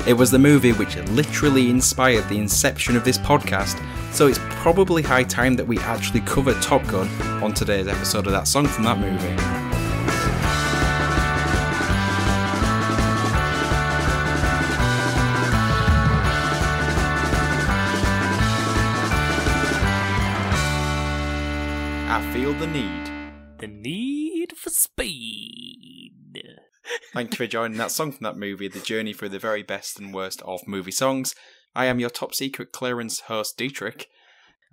It was the movie which literally inspired the inception of this podcast, so it's probably high time that we actually cover Top Gun on today's episode of that song from that movie. I feel the need. The need for speed. Thank you for joining that song from that movie, the journey through the very best and worst of movie songs. I am your top secret clearance host, Dietrich,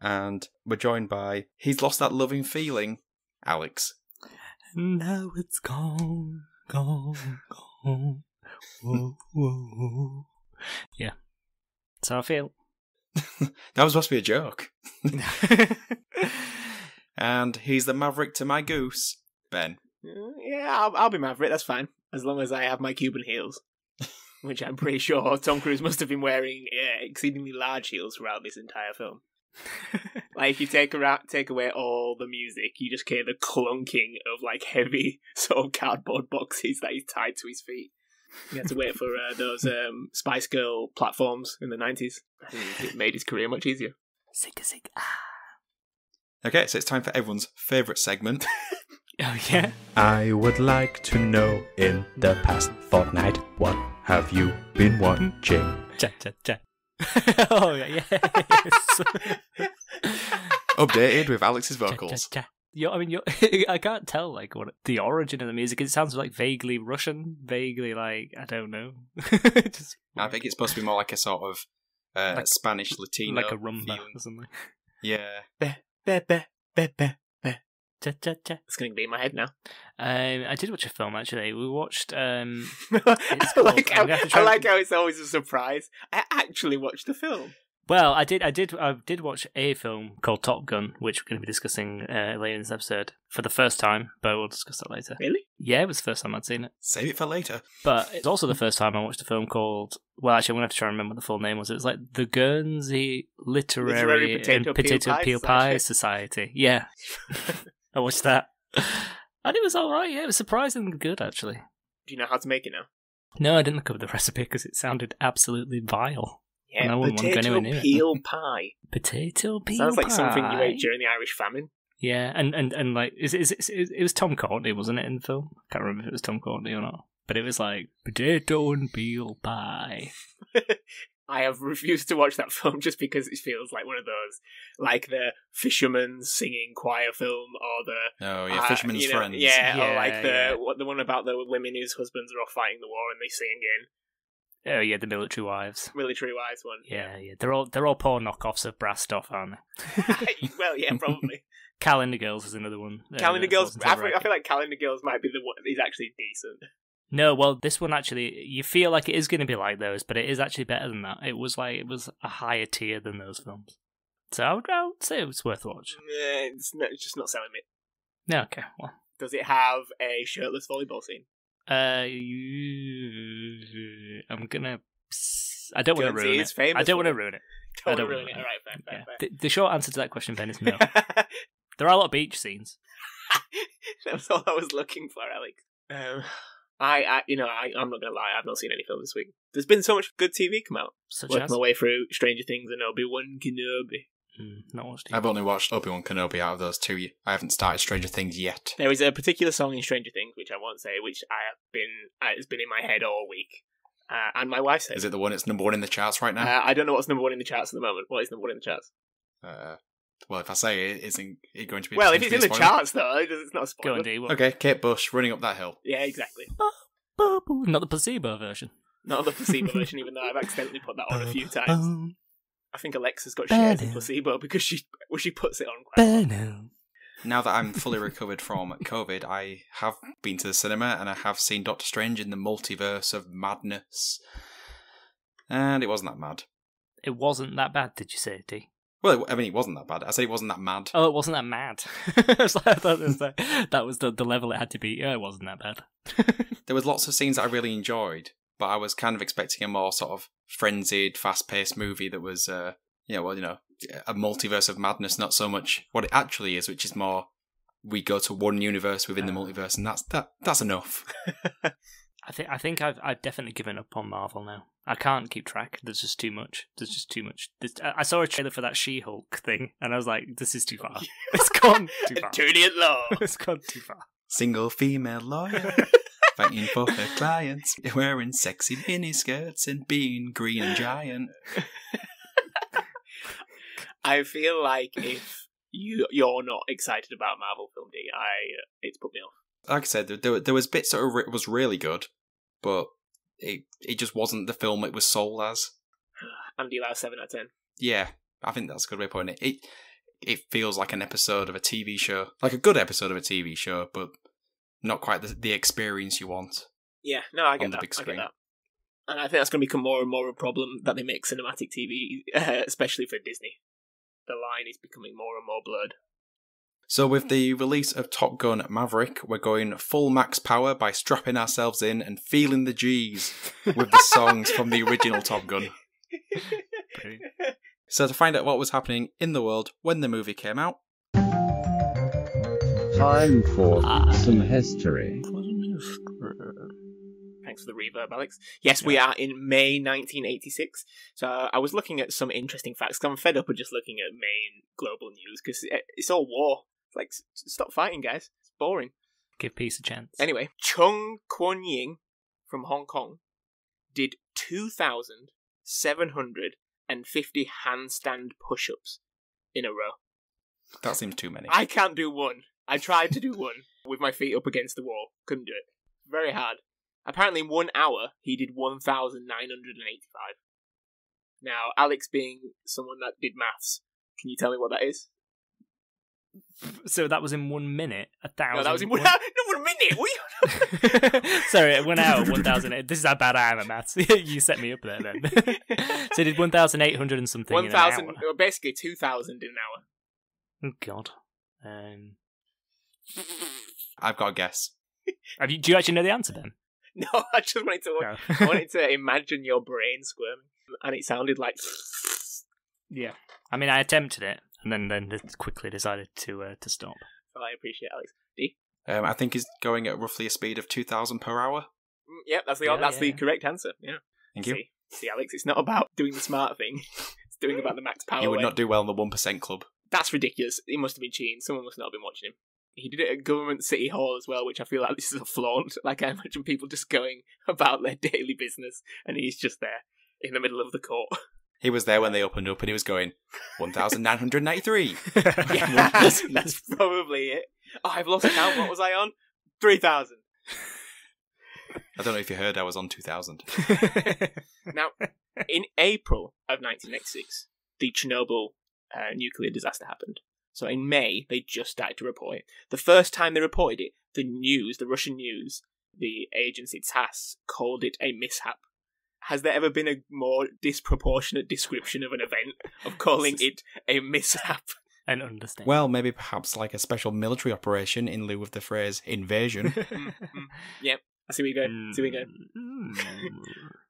and we're joined by He's Lost That Loving Feeling, Alex. Now it's gone, gone, gone. Whoa, whoa. Yeah, that's how I feel. That was supposed to be a joke. And he's the Maverick to my goose, Ben. Yeah, I'll be Maverick, that's fine. As long as I have my Cuban heels. Which I'm pretty sure Tom Cruise must have been wearing exceedingly large heels throughout this entire film. Like, if you take away all the music, you just hear the clunking of, like, heavy sort of cardboard boxes that he's tied to his feet. You had to wait for those Spice Girl platforms in the 90s. I think it made his career much easier. Sig. Okay, so it's time for everyone's favourite segment. Oh, yeah? I would like to know in the past fortnight, what have you been watching? Cha. Oh, yes. Updated with Alex's vocals. Cha. I can't tell, like, what the origin of the music. It sounds like vaguely Russian, vaguely, like, I don't know. I think it's supposed to be more like a sort of like, Spanish Latino, like a rumba feeling. or something. Yeah. Cha. It's going to be in my head now. I did watch a film, actually. We watched... I like how it's always a surprise. I actually watched the film. Well, I did watch a film called Top Gun, which we're going to be discussing later in this episode for the first time, but we'll discuss that later. Really? Yeah, it was the first time I'd seen it. Save it for later. But it's also the first time I watched a film called... Well, actually, I'm going to have to try and remember what the full name was. It was like the Guernsey Literary Potato Peel Pie Society. Yeah. I watched that. And it was alright, yeah. It was surprisingly good, actually. Do you know how to make it now? No, I didn't look up the recipe because it sounded absolutely vile. Yeah, potato peel pie. Potato peel pie. Sounds like something you ate during the Irish famine. Yeah, and like, it was Tom Courtenay, wasn't it, in the film? I can't remember if it was Tom Courtenay or not. But it was like, potato and peel pie. I have refused to watch that film just because it feels like one of those, like the Fisherman's Singing Choir film, or the... Oh, yeah, Fisherman's Friends. Yeah, or like the one about the women whose husbands are off fighting the war and they sing in. Oh yeah, the Military Wives. Military Wives one. Yeah. They're all poor knockoffs of brass stuff, aren't they? Well, yeah, probably. Calendar Girls is another one. Calendar Girls. I feel like Calendar Girls might be the one that's actually decent. No, well, this one actually, you feel like it is going to be like those, but it is actually better than that. It was a higher tier than those films. So I would say it was worth watching. It's just not selling me. No, okay, well. Does it have a shirtless volleyball scene? I don't want to ruin it. I don't want to ruin it. Don't want to ruin it. All right, fair. The short answer to that question, Ben, is no. There are a lot of beach scenes. That's all I was looking for, Alex. I'm not gonna lie. I've not seen any film this week. There's been so much good TV come out. Working my way through Stranger Things and Obi-Wan Kenobi. Not watched. I've only watched Obi-Wan Kenobi out of those two. I haven't started Stranger Things yet. There is a particular song in Stranger Things which I won't say, which has been in my head all week, and my wife says. Is it the one that's number one in the charts right now? I don't know what's number one in the charts at the moment. What is number one in the charts? Well, if I say it, isn't it going to be? Well, if it's in the charts, though, it's not a spoiler. Go on, D. Okay, Kate Bush running up that hill. Yeah, exactly. Not the placebo version. Not the placebo version, even though I've accidentally put that on a few times. I think Alexa's got shares in placebo because she puts it on quite a lot. Now that I'm fully recovered from COVID, I have been to the cinema and I have seen Doctor Strange in the Multiverse of Madness. And it wasn't that mad. It wasn't that bad, did you say, D? Well, I mean, it wasn't that bad. I said it wasn't that mad. Oh, it wasn't that mad. That was the level it had to be. Yeah, it wasn't that bad. There was lots of scenes that I really enjoyed, but I was kind of expecting a more sort of frenzied, fast-paced movie that was, a multiverse of madness, not so much what it actually is, which is more we go to one universe within the multiverse, and that's enough. I think I've definitely given up on Marvel now. I can't keep track. There's just too much. I saw a trailer for that She-Hulk thing, and I was like, this is too far. It's gone too far. Turning it low. It's gone too far. Single female lawyer fighting for her clients, wearing sexy miniskirts and being green and giant. I feel like if you're not excited about Marvel film, it's put me off. Like I said, there was bits that was really good, but it just wasn't the film it was sold as. Andy allows 7 out of 10. Yeah, I think that's a good way of putting it. It feels like an episode of a TV show, like a good episode of a TV show, but not quite the experience you want. Yeah, no, I get on the that. big screen. I get that. And I think that's going to become more and more a problem that they make cinematic TV, especially for Disney. The line is becoming more and more blurred. So with the release of Top Gun Maverick, we're going full max power by strapping ourselves in and feeling the G's with the songs from the original Top Gun. So to find out what was happening in the world when the movie came out. Time for some history. Thanks for the reverb, Alex. Yes, we are in May 1986. So I was looking at some interesting facts, because I'm fed up of just looking at main global news, because it's all war. It's like, stop fighting, guys. It's boring. Give peace a chance. Anyway, Chung Kwon-ying from Hong Kong did 2,750 handstand push-ups in a row. That seems too many. I can't do one. I tried to do one with my feet up against the wall. Couldn't do it. Very hard. Apparently in 1 hour, he did 1,985. Now, Alex being someone that did maths, can you tell me what that is? So that was in 1 minute, 1,000. No, that was in 1 hour. No, 1 minute. What are you... Sorry, 1 hour, 1,000. This is how bad I am at maths. You set me up there then. So he did 1,800 and something 1,000, in an hour. basically 2,000 in an hour. Oh, God. I've got a guess. Do you actually know the answer then? No, I just wanted to. No. I wanted to imagine your brain squirming, and it sounded like. Yeah, I mean, I attempted it, and then quickly decided to stop. Well, I appreciate it, Alex. D. I think he's going at roughly a speed of 2,000 per hour. Yep, that's the correct answer. Yeah. Thank you. See, Alex, it's not about doing the smart thing. It's doing about the max power. You would way. not do well in the 1% club. That's ridiculous. He must have been cheating. Someone must not have been watching him. He did it at Government City Hall as well, which I feel like this is a flaunt. Like, I imagine people just going about their daily business, and he's just there in the middle of the court. He was there when they opened up, and he was going, 1,993. Yeah, that's probably it. Oh, I've lost count. What was I on? 3,000. I don't know if you heard I was on 2,000. Now, in April of 1986, the Chernobyl nuclear disaster happened. So in May, they just started to report it. The first time they reported it, the Russian news, the agency TASS, called it a mishap. Has there ever been a more disproportionate description of an event of calling it a mishap? And understand. Well, maybe perhaps like a special military operation in lieu of the phrase invasion. Yep, I see where you're going.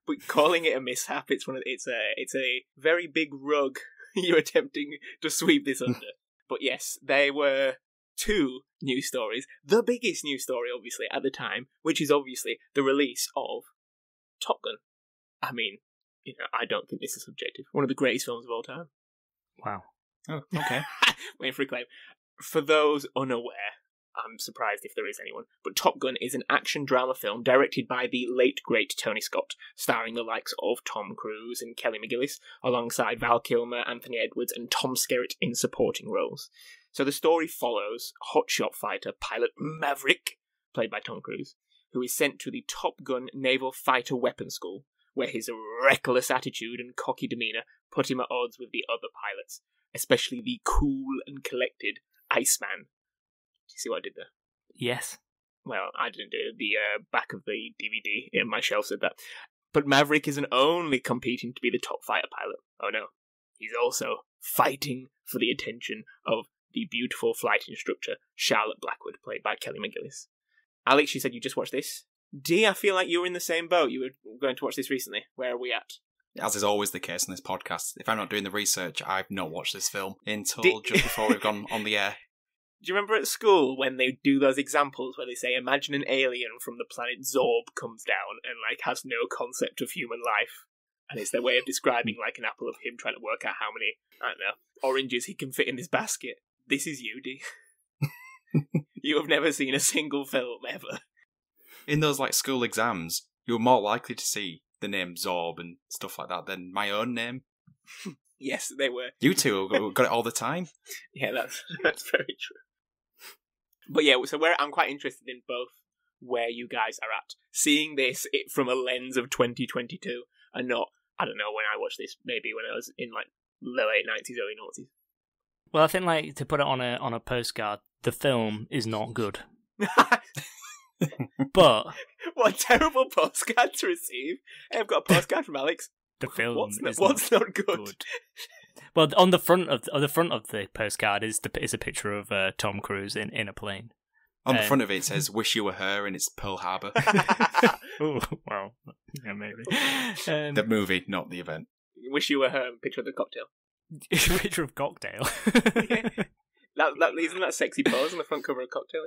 But calling it a mishap, it's a very big rug you're attempting to sweep this under. But yes, there were 2 news stories. The biggest news story, obviously, at the time, which is obviously the release of Top Gun. I mean, I don't think this is subjective. One of the greatest films of all time. Wow. Oh, okay. Waiting for a claim. For those unaware, I'm surprised if there is anyone, but Top Gun is an action drama film directed by the late great Tony Scott, starring the likes of Tom Cruise and Kelly McGillis, alongside Val Kilmer, Anthony Edwards, and Tom Skerritt in supporting roles. So the story follows hotshot fighter pilot Maverick, played by Tom Cruise, who is sent to the Top Gun Naval Fighter Weapons School, where his reckless attitude and cocky demeanour put him at odds with the other pilots, especially the cool and collected Iceman. Do you see what I did there? Yes. Well, I didn't do it. The back of the DVD in my shelf said that. But Maverick isn't only competing to be the top fighter pilot. Oh no. He's also fighting for the attention of the beautiful flight instructor, Charlotte Blackwood, played by Kelly McGillis. Alex, you said you just watched this. Dee, I feel like you were in the same boat. You were going to watch this recently. Where are we at? As is always the case in this podcast, if I'm not doing the research, I've not watched this film until just before we've gone on the air. you remember at school when they do those examples where they say, imagine an alien from the planet Zorb comes down and like has no concept of human life, and it's their way of describing like an apple of him trying to work out how many, I don't know, oranges he can fit in this basket. This is you, D. You have never seen a single film ever. In those like school exams, you're more likely to see the name Zorb and stuff like that than my own name. Yes, they were. You two got it all the time. Yeah, that's very true. But yeah, so I'm quite interested in both where you guys are at. Seeing this from a lens of 2022 and not, I don't know, when I watched this, maybe when I was in like the late 90s, early 90s. Well, I think like to put it on a postcard, the film is not good. But what a terrible postcard to receive. Hey, I've got a postcard from Alex. The film what's not good? Well, on the front of the postcard is a picture of Tom Cruise in a plane. On the front of it says "Wish you were her" and it's Pearl Harbor. Oh, well, yeah, maybe. The movie, not the event. Wish you were her. Picture of the cocktail. Picture of cocktail. Yeah. That isn't that sexy pose on the front cover of Cocktail.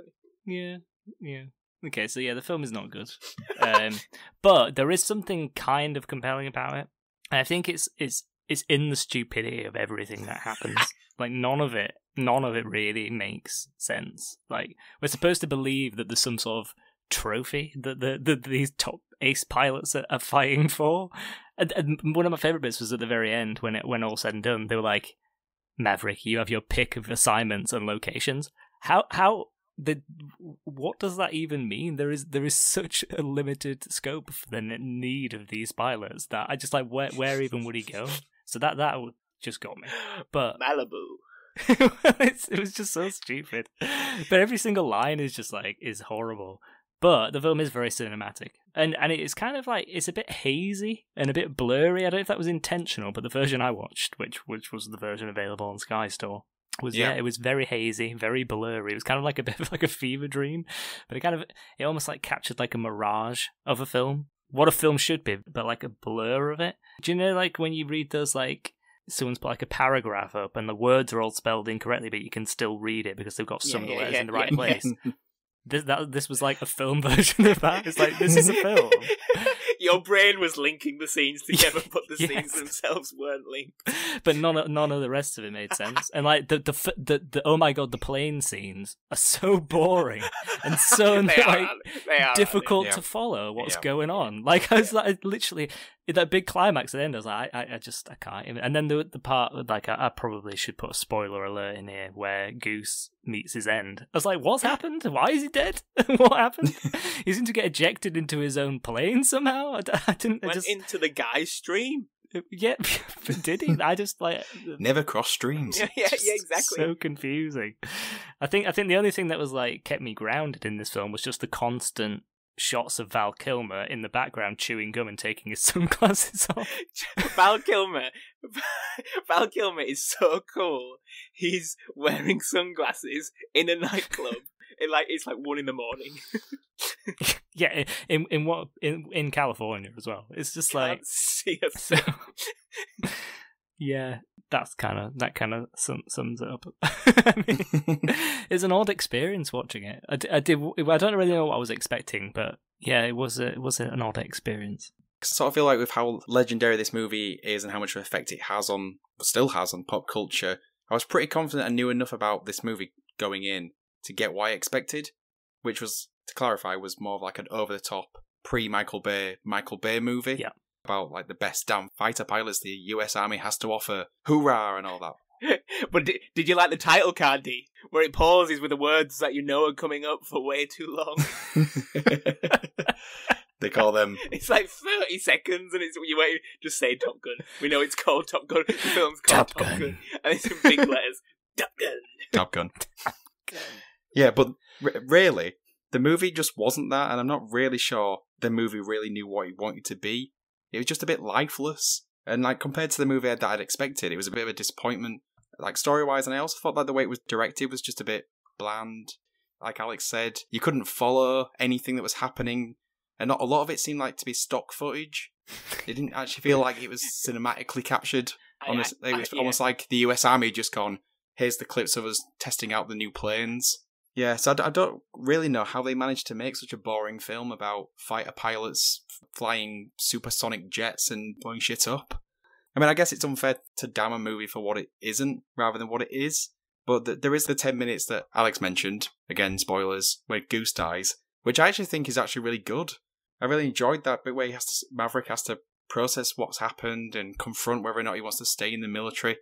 Yeah. Okay, so yeah, the film is not good, but there is something kind of compelling about it. And I think it's in the stupidity of everything that happens. Like none of it really makes sense. Like we're supposed to believe that there's some sort of trophy that these top ace pilots are fighting for. And one of my favorite bits was at the very end when all said and done, they were like, "Maverick, you have your pick of assignments and locations." What does that even mean? There is such a limited scope for the need of these pilots that I just like where even would he go? So that just got me. But Malibu. It was just so stupid. But every single line is horrible. But the film is very cinematic, and it's kind of like it's a bit hazy and a bit blurry. I don't know if that was intentional, but the version I watched, which was the version available on Sky Store, it was very hazy, very blurry. It was kind of like a bit of like a fever dream, but it almost like captured like a mirage of a film, what a film should be, but like a blur of it. Do you know like when you read those like someone's put like a paragraph up and the words are all spelled incorrectly, but you can still read it because they've got some of the letters in the right place. This was like a film version of that. It's like, this is a film. Your brain was linking the scenes together, but the scenes themselves weren't linked. But none of the rest of it made sense. And like the oh my god, the plane scenes are so boring and so difficult to follow what's going on. Like I was like literally that big climax at the end. I was like, I can't even. And then the part like I probably should put a spoiler alert in here where Goose meets his end. I was like, what's happened? Why is he dead? What happened? He seemed to get ejected into his own plane somehow. I didn't. Went into the guy's stream. Yeah, but did he? I just like never cross streams. Yeah, exactly. So confusing. I think the only thing that was like kept me grounded in this film was just the constant shots of Val Kilmer in the background chewing gum and taking his sunglasses off. Val Kilmer is so cool. He's wearing sunglasses in a nightclub. It's like 1 a.m. Yeah, in California as well. It's just like see a so, yeah, that kind of sums it up. I mean, it's an odd experience watching it. I don't really know what I was expecting, but yeah, it was an odd experience. I sort of feel like with how legendary this movie is and how much effect it still has on pop culture, I was pretty confident I knew enough about this movie going in to get what I expected, which was, to clarify, was more of like an over-the-top pre-Michael Bay movie. Yeah. About like the best damn fighter pilots the US Army has to offer, hoorah and all that. But did you like the title card, D? Where it pauses with the words that you know are coming up for way too long? They call them... It's like 30 seconds and you wait, just say Top Gun. We know it's called Top Gun. The film's called Top Gun. And it's in big letters. Top Gun. Top Gun. Yeah, but really, the movie just wasn't that, and I'm not really sure the movie really knew what it wanted to be. It was just a bit lifeless, and like compared to the movie that I'd expected, it was a bit of a disappointment, like story-wise, and I also thought that the way it was directed was just a bit bland. Like Alex said, you couldn't follow anything that was happening, and not a lot of it seemed like to be stock footage. It didn't actually feel like it was cinematically captured. It was almost like the US Army had just gone, here's the clips of us testing out the new planes. Yeah, so I don't really know how they managed to make such a boring film about fighter pilots flying supersonic jets and blowing shit up. I mean, I guess it's unfair to damn a movie for what it isn't rather than what it is, but there is the 10 minutes that Alex mentioned, again, spoilers, where Goose dies, which I actually think is actually really good. I really enjoyed that bit where Maverick has to process what's happened and confront whether or not he wants to stay in the military.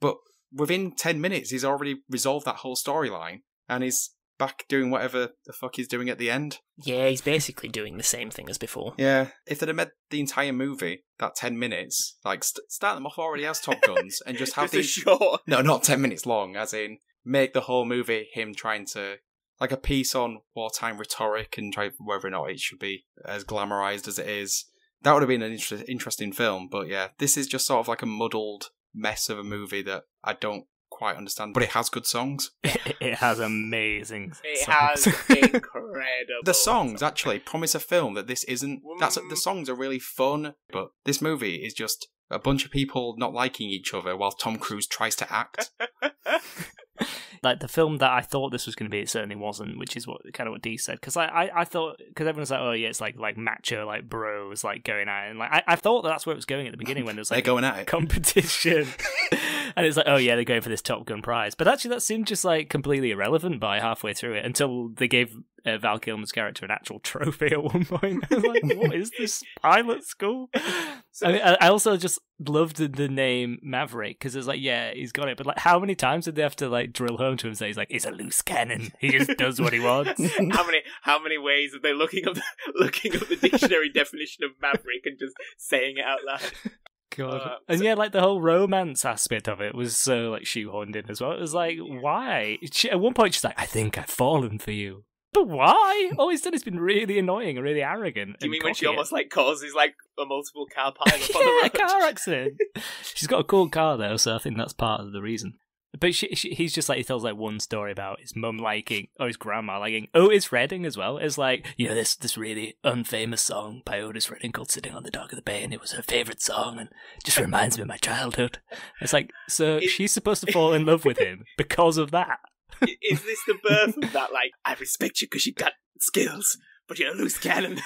But within 10 minutes, he's already resolved that whole storyline. And he's back doing whatever the fuck he's doing at the end. Yeah, he's basically doing the same thing as before. Yeah, if they'd have made the entire movie, that 10 minutes, like, start them off already as Top Guns, and just have these... short. No, not 10 minutes long, as in, make the whole movie him trying to... Like a piece on wartime rhetoric and try whether or not it should be as glamorized as it is. That would have been an interesting film, but yeah, this is just sort of like a muddled mess of a movie that I don't quite understand, but it has good songs. It has amazing It songs. has incredible. The songs actually promise a film that this isn't. The songs are really fun, but this movie is just a bunch of people not liking each other while Tom Cruise tries to act. Like the film that I thought this was going to be, it certainly wasn't, which is what Dee said. Because I thought, because everyone's like, oh yeah, it's like macho, like bros, like going at it. And like I thought that's where it was going at the beginning when there was like they're going at it. Competition. And it's like, oh yeah, they're going for this Top Gun prize. But actually that seemed just like completely irrelevant by halfway through it until they gave Val Kilmer's character an actual trophy at one point. I was like, what is this pilot school? I mean, I also just loved the name Maverick because it's like, yeah, he's got it. But like, how many times did they have to like drill home to him and say he's a loose cannon. He just does what he wants. How many ways are they looking up the dictionary definition of Maverick and just saying it out loud? God. And yeah, like the whole romance aspect of it was so like shoehorned in as well. It was like, why? At one point she's like, I think I've fallen for you. But why? All he's done has been really annoying and really arrogant. Do you mean when she almost like causes like a multiple car pile up on the road? Car accident. She's got a cool car though, so I think that's part of the reason. But he's just like, he tells like one story about his mum liking, or his grandma liking Otis Redding as well. It's like, this really unfamous song by Otis Redding called Sitting on the Dock of the Bay, and it was her favourite song, and it just reminds me of my childhood. It's like, so she's supposed to fall in love with him because of that. Is this the birth of that, like, I respect you because you've got skills, but you're a loose cannon?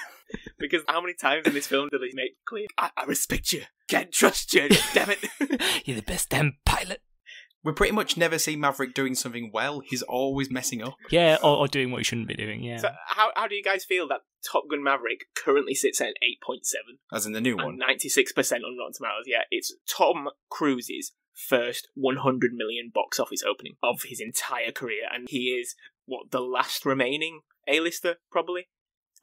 Because how many times in this film did he make clear, I respect you, can't trust you, damn it. You're the best damn pilot. We pretty much never see Maverick doing something well. He's always messing up. Yeah, or doing what he shouldn't be doing, yeah. So how do you guys feel that Top Gun Maverick currently sits at 8.7? As in the new one? 96% on Rotten Tomatoes, yeah. It's Tom Cruise's first 100 million box office opening of his entire career, and he is, the last remaining A-lister, probably?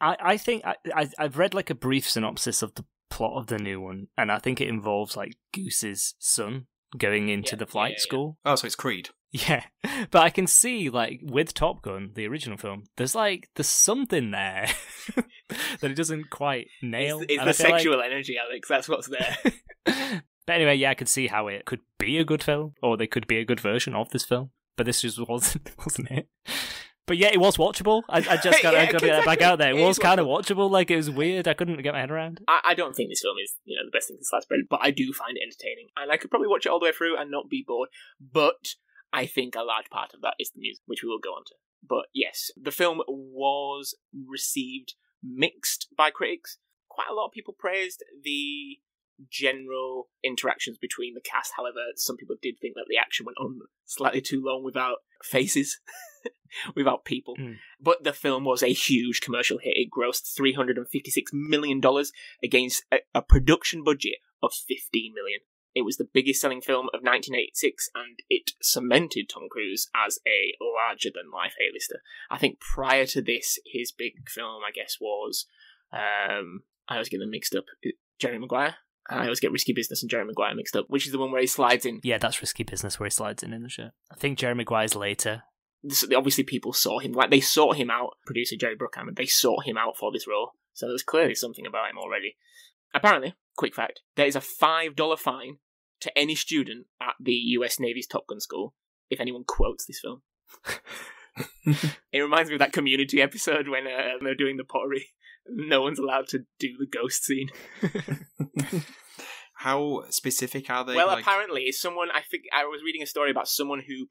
I think I've read like a brief synopsis of the plot of the new one, and I think it involves like Goose's son going into the flight school. Oh, so it's Creed. Yeah, but I can see, like, with Top Gun, the original film, there's something there that it doesn't quite nail. It's the sexual energy, Alex, that's what's there. But anyway, yeah, I could see how it could be a good film, or they could be a good version of this film, but this just wasn't it? But yeah, it was watchable. I just got to get that back out there. It was kind of watchable. Like, it was weird. I couldn't get my head around. I don't think this film is, the best thing to slice bread, but I do find it entertaining. And I could probably watch it all the way through and not be bored. But I think a large part of that is the music, which we will go on to. But yes, the film was received mixed by critics. Quite a lot of people praised the general interactions between the cast. However, some people did think that the action went on slightly too long without faces. Without people. But the film was a huge commercial hit. It grossed $356 million against a production budget of $15 million. It was the biggest selling film of 1986, and it cemented Tom Cruise as a larger-than-life A-lister. I think prior to this, his big film, I guess, was... I always get them mixed up. Jerry Maguire? I always get Risky Business and Jerry Maguire mixed up, which is the one where he slides in. Yeah, that's Risky Business, where he slides in the shirt. I think Jerry Maguire's later. Obviously, people saw him. Like, they sought him out. Producer Jerry Bruckheimer, they sought him out for this role. So there was clearly something about him already. Apparently, quick fact, there is a $5 fine to any student at the US Navy's Top Gun school if anyone quotes this film. It reminds me of that Community episode when they're doing the pottery. No one's allowed to do the ghost scene. How specific are they? Well, like... apparently, someone, I think I was reading a story about someone who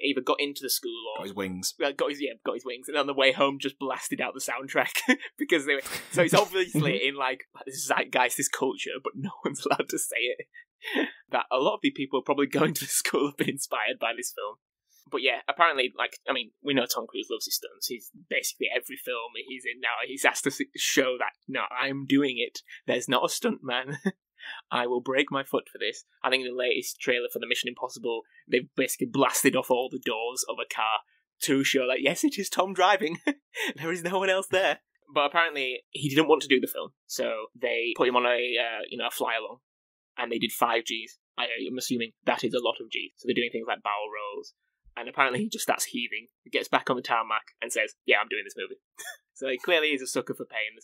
either got into the school or got his wings. got his wings, and on the way home just blasted out the soundtrack because they were. So it's obviously in like this zeitgeist, this culture, but no one's allowed to say it. That a lot of the people probably going to the school have been inspired by this film. But yeah, apparently, we know Tom Cruise loves his stunts. He's basically every film he's in now. He's asked to show that, no, I'm doing it. There's not a stunt man. I will break my foot for this. I think in the latest trailer for the Mission Impossible, they've basically blasted off all the doors of a car to show that, yes, it is Tom driving. There is no one else there. But apparently, he didn't want to do the film, so they put him on a fly-along, and they did 5 Gs. I'm assuming that is a lot of Gs. So they're doing things like barrel rolls. And apparently he just starts heaving, gets back on the tarmac, and says, yeah, I'm doing this movie. So he clearly is a sucker for pain.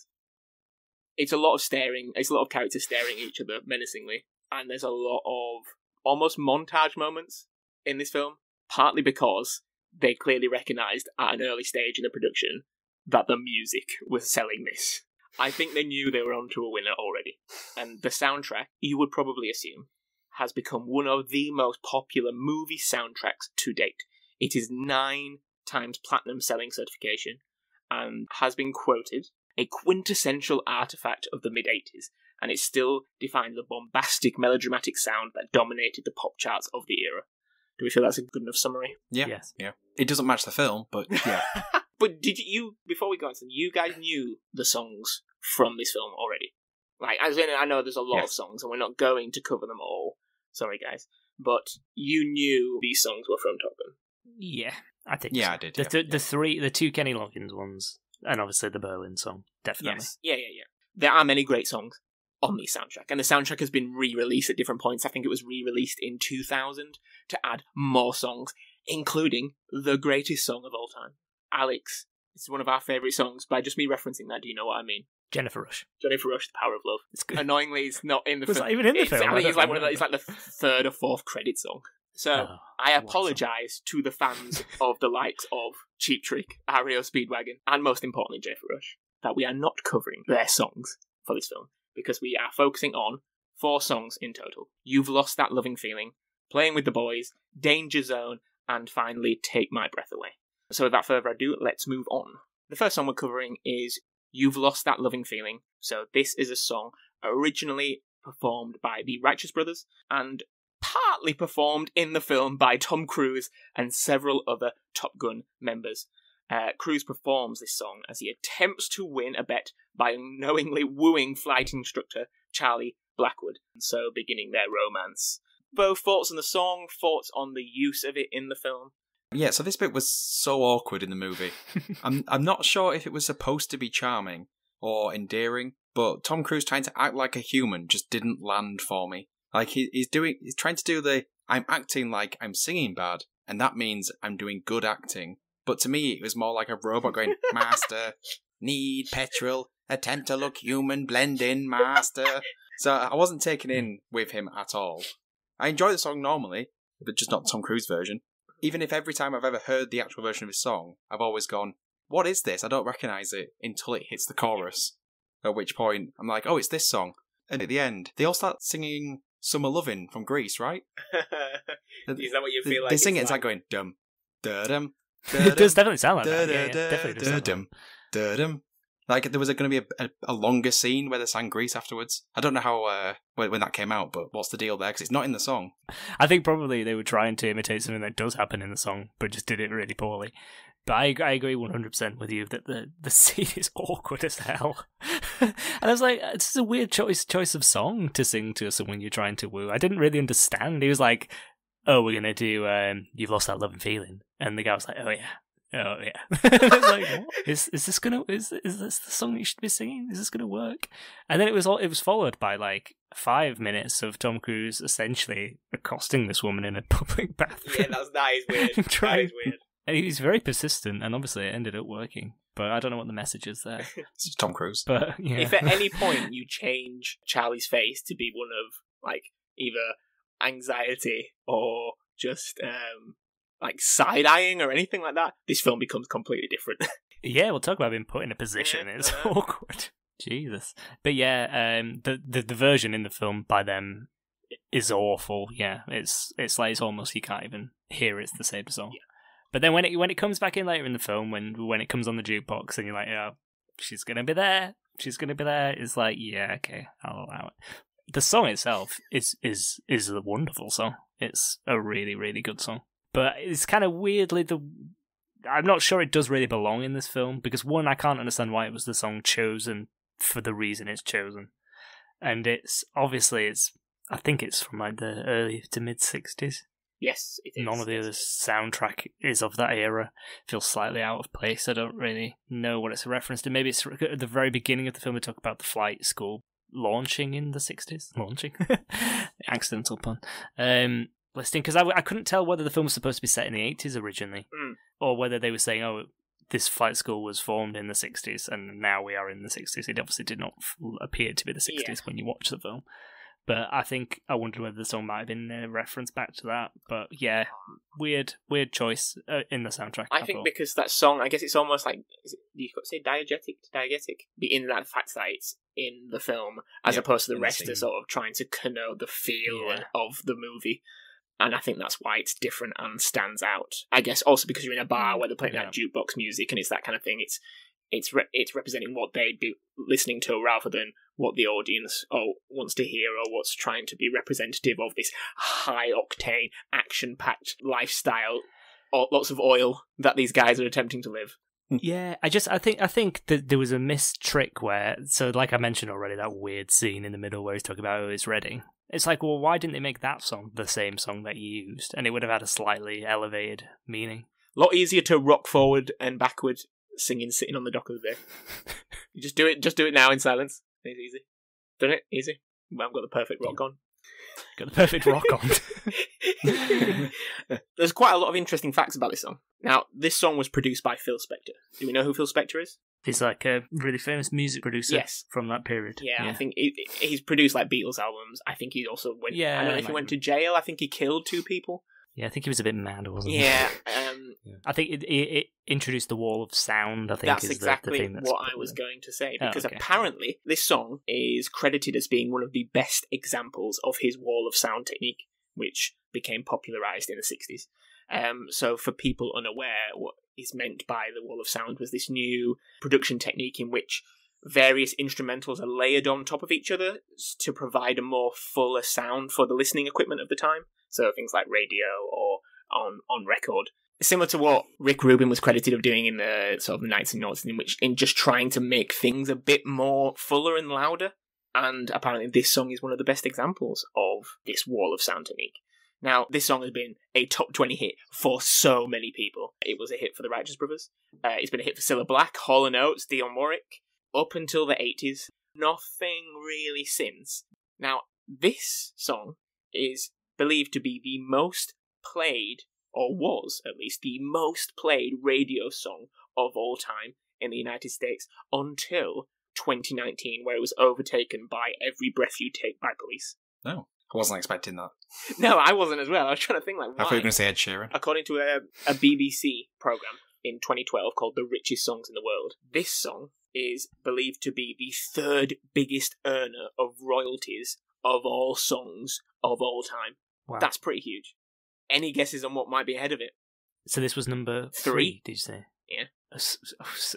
It's a lot of staring. It's a lot of characters staring at each other menacingly. And there's a lot of almost montage moments in this film, partly because they clearly recognised at an early stage in the production that the music was selling this. I think they knew they were onto a winner already. And the soundtrack, you would probably assume, has become one of the most popular movie soundtracks to date. It is 9 times platinum selling certification and has been quoted a quintessential artifact of the mid-80s, and it still defines the bombastic melodramatic sound that dominated the pop charts of the era. Do we feel that's a good enough summary? Yeah. Yes. Yeah. It doesn't match the film, but yeah. But did you, before we go into you guys knew the songs from this film already? Like, as in, I know there's a lot of songs, and we're not going to cover them all. Sorry, guys. But you knew these songs were from Top Gun. Yeah, I think Yeah, so. I did. The 2 Kenny Loggins ones, and obviously the Berlin song, definitely. Yes. Yeah. There are many great songs on the soundtrack, and the soundtrack has been re-released at different points. I think it was re-released in 2000 to add more songs, including the greatest song of all time. Alex, it's one of our favourite songs. By just me referencing that, do you know what I mean? Jennifer Rush. Jennifer Rush, The Power of Love. It's good. Annoyingly, it's not in the Was film. that even in the film? I think I it's like don't it's like the 3rd or 4th credit song. So I apologise to the fans of the likes of Cheap Trick, REO Speedwagon, and most importantly Jennifer Rush, that we are not covering their songs for this film, because we are focusing on 4 songs in total. You've Lost That Loving Feeling, Playing with the Boys, Danger Zone, and finally Take My Breath Away. So without further ado, let's move on. The first song we're covering is You've Lost That Loving Feeling. So this is a song originally performed by the Righteous Brothers and partly performed in the film by Tom Cruise and several other Top Gun members. Cruise performs this song as he attempts to win a bet by unknowingly wooing flight instructor Charlie Blackwood, and so beginning their romance. Both thoughts on the song, thoughts on the use of it in the film. Yeah, so this bit was so awkward in the movie. I'm not sure if it was supposed to be charming or endearing, but Tom Cruise trying to act like a human just didn't land for me. Like he's trying to do the I'm acting like I'm singing bad, and that means I'm doing good acting. But to me, it was more like a robot going, Master, need petrol, attempt to look human, blend in, Master. So I wasn't taken in with him at all. I enjoy the song normally, but just not Tom Cruise version. Even if every time I've ever heard the actual version of his song, I've always gone, what is this? I don't recognise it until it hits the chorus. At which point, I'm like, oh, it's this song. And at the end, they all start singing Summer Lovin' from Greece, right? Is that what you feel like? They sing it, it's like going, dum, da-dum, It does definitely sound like that. Yeah, definitely does sound like that. da-dum. Like, there was going to be a longer scene where they sang Greece afterwards. I don't know how when that came out, but what's the deal there? Because it's not in the song. I think probably they were trying to imitate something that does happen in the song, but just did it really poorly. But I agree 100% with you that the scene is awkward as hell. And I was like, it's a weird choice of song to sing to someone you're trying to woo. I didn't really understand. He was like, oh, we're going to do You've Lost That Loving Feeling. And the guy was like, oh, yeah. I was like, what? Is this the song you should be singing? Is this gonna work? And then it was followed by like 5 minutes of Tom Cruise essentially accosting this woman in a public bathroom. Yeah, that is weird. That is weird. And he's very persistent, and obviously it ended up working. But I don't know what the message is there. It's Tom Cruise. But yeah. If at any point you change Charlie's face to be one of like either anxiety or just like side-eyeing or anything like that, this film becomes completely different. Yeah, we'll talk about being put in a position. It's awkward. Jesus. But yeah, the version in the film by them is awful. Yeah, it's like it's almost you can't even hear it's the same song. Yeah. But then when it comes back in later in the film, when it comes on the jukebox and you're like, yeah, she's gonna be there, it's like, yeah, okay, I'll allow it. The song itself is a wonderful song. It's a really, really good song. But it's kind of weirdly I'm not sure it does really belong in this film because one, I can't understand why it was the song chosen for the reason it's chosen, and it's obviously I think it's from like the early to mid 60s. Yes, it is. None of the other soundtrack is of that era. Feels slightly out of place. I don't really know what it's a reference to. Maybe it's at the very beginning of the film they talk about the flight school launching in the 60s. Launching? Accidental pun. Listing, because I couldn't tell whether the film was supposed to be set in the 80s originally, or whether they were saying, oh, this flight school was formed in the 60s, and now we are in the 60s. It obviously did not appear to be the 60s when you watch the film. But I wondered whether the song might have been a reference back to that. But yeah, weird choice in the soundtrack. I think because that song, I guess it's almost like, you've got to say diegetic, in that fact that it's in the film, as opposed to the rest are sort of trying to connote the feel of the movie. And I think that's why it's different and stands out. I guess also because you're in a bar where they're playing that jukebox music and it's that kind of thing. It's representing what they'd be listening to rather than what the audience wants to hear or what's trying to be representative of this high-octane, action-packed lifestyle, or lots of oil that these guys are attempting to live. Yeah, I think that there was a missed trick where, so like I mentioned already, that weird scene in the middle where he's talking about his Reading. It's like, well, why didn't they make that song the same song that you used? And it would have had a slightly elevated meaning. A lot easier to rock forward and backward singing sitting on the dock of the bay. You just do it now in silence. It's easy. Done it? Easy. Well, I've got the perfect rock on. Got the perfect rock on. There's quite a lot of interesting facts about this song. Now, this song was produced by Phil Spector. Do we know who Phil Spector is? He's like a really famous music producer from that period. Yeah. I think he's produced like Beatles albums. I think he also went. I don't know if he went to jail. I think he killed 2 people. Yeah, I think he was a bit mad, wasn't he? Yeah. I think it introduced the wall of sound, I think. That's is exactly the thing that's what I was going to say, because apparently this song is credited as being one of the best examples of his wall of sound technique, which became popularised in the 60s. So for people unaware, what is meant by the wall of sound was this new production technique in which various instrumentals are layered on top of each other to provide a more fuller sound for the listening equipment of the time. So things like radio or on record. Similar to what Rick Rubin was credited of doing in the sort of the 90s and noughts, in just trying to make things a bit more fuller and louder. And apparently this song is one of the best examples of this wall of sound technique. Now, this song has been a top 20 hit for so many people. It was a hit for the Righteous Brothers. It's been a hit for Cilla Black, Hall & Oates, Dionne Warwick. Up until the 80s, nothing really since. Now, this song is believed to be the most played, or was at least the most played radio song of all time in the United States until 2019, where it was overtaken by Every Breath You Take by Police. No, I wasn't expecting that. No, I wasn't as well. I was trying to think like, why? I thought you were going to say Ed Sheeran. According to a BBC programme in 2012 called The Richest Songs in the World, this song is believed to be the 3rd biggest earner of royalties of all songs of all time. Wow. That's pretty huge. Any guesses on what might be ahead of it? So this was number 3, did you say? Yeah.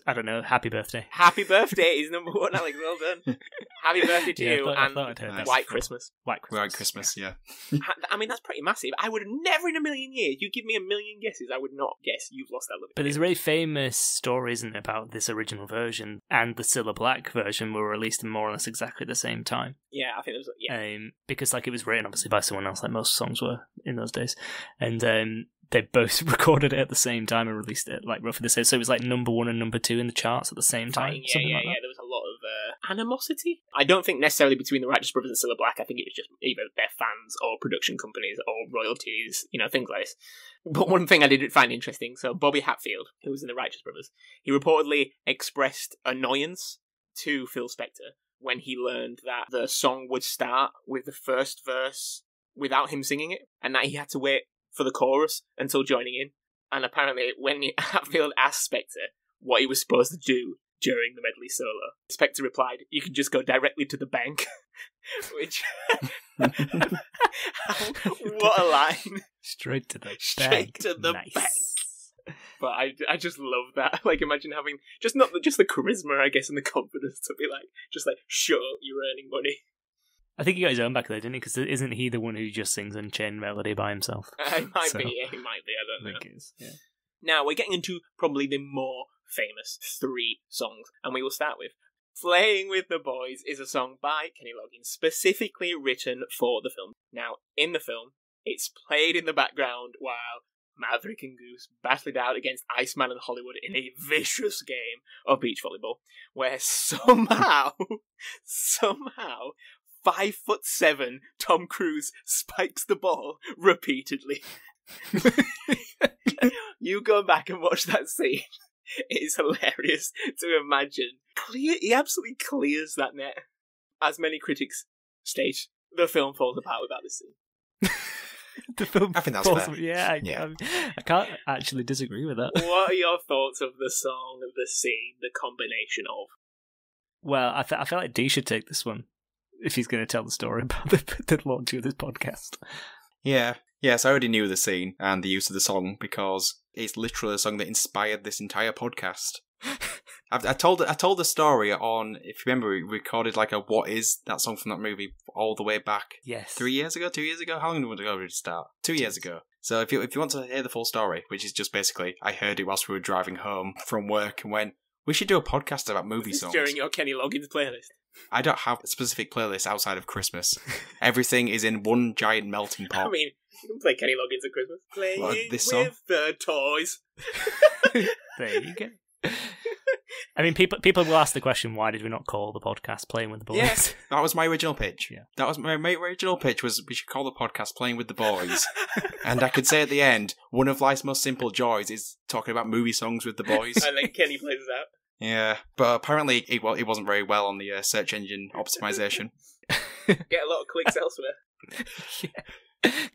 I don't know. Happy birthday. Happy birthday is number 1, Alex. Well done. Happy birthday to you. I thought I'd heard that. White Christmas. White Christmas, yeah. I mean, that's pretty massive. I would have never in a million years, you give me a million guesses, I would not guess You've Lost That Love. But there's a really famous story, isn't it, about this original version and the Cilla Black version were released in more or less exactly the same time. Yeah, I think it was, because like it was written obviously by someone else, like most songs were in those days. And they both recorded it at the same time and released it like roughly the same. So it was like number 1 and number 2 in the charts at the same time. Yeah. There was a lot of animosity. I don't think necessarily between the Righteous Brothers and Cilla Black. I think it was just either their fans or production companies or royalties, things like this. But one thing I did find interesting, so Bobby Hatfield, who was in the Righteous Brothers, he reportedly expressed annoyance to Phil Spector when he learned that the song would start with the first verse without him singing it, and that he had to wait for the chorus until joining in. And apparently when Hatfield asked Spector what he was supposed to do during the medley solo. Spectre replied, "You can just go directly to the bank." Which, what a line. Straight to the Straight bank. to the Nice. bank. But I just love that. Like, imagine having just the charisma, I guess, and the confidence to be like, just like, shut up, you're earning money. I think he got his own back there, didn't he? Because isn't he the one who just sings Unchained Melody by himself? It might be, I don't know. I think it is. Yeah. Now, we're getting into probably the more famous 3 songs, and we will start with Playing with the Boys is a song by Kenny Loggins, specifically written for the film. Now, in the film, it's played in the background while Maverick and Goose battled it out against Iceman and Hollywood in a vicious game of beach volleyball, where somehow, 5'7" Tom Cruise spikes the ball repeatedly. You go back and watch that scene. It is hilarious to imagine. He absolutely clears that net. As many critics state, the film falls apart without this scene. The film, I think that's falls- fair. Yeah, I can't actually disagree with that. What are your thoughts of the song, the scene, the combination of? Well, I feel like Dee should take this one if he's going to tell the story about the launch of this podcast. Yeah. Yes, I already knew the scene and the use of the song because it's literally a song that inspired this entire podcast. I told the story on, if you remember, we recorded like a what is that song from that movie all the way back. Yes. 2 years ago? How long ago did it start? 2 years ago. So if you want to hear the full story, which is just basically, I heard it whilst we were driving home from work and went, we should do a podcast about movie songs. During your Kenny Loggins playlist. I don't have a specific playlist outside of Christmas. Everything is in one giant melting pot. I mean, you can play Kenny Loggins at Christmas. Playing this song? with the toys. There you go. I mean, people will ask the question, why did we not call the podcast Playing with the Boys? Yes, that was my original pitch. Yeah. That was my original pitch was we should call the podcast Playing with the Boys. And I could say at the end, one of life's most simple joys is talking about movie songs with the boys. And then Kenny plays us out. Yeah, but apparently it wasn't very well on the search engine optimization. Get a lot of clicks elsewhere. Yeah.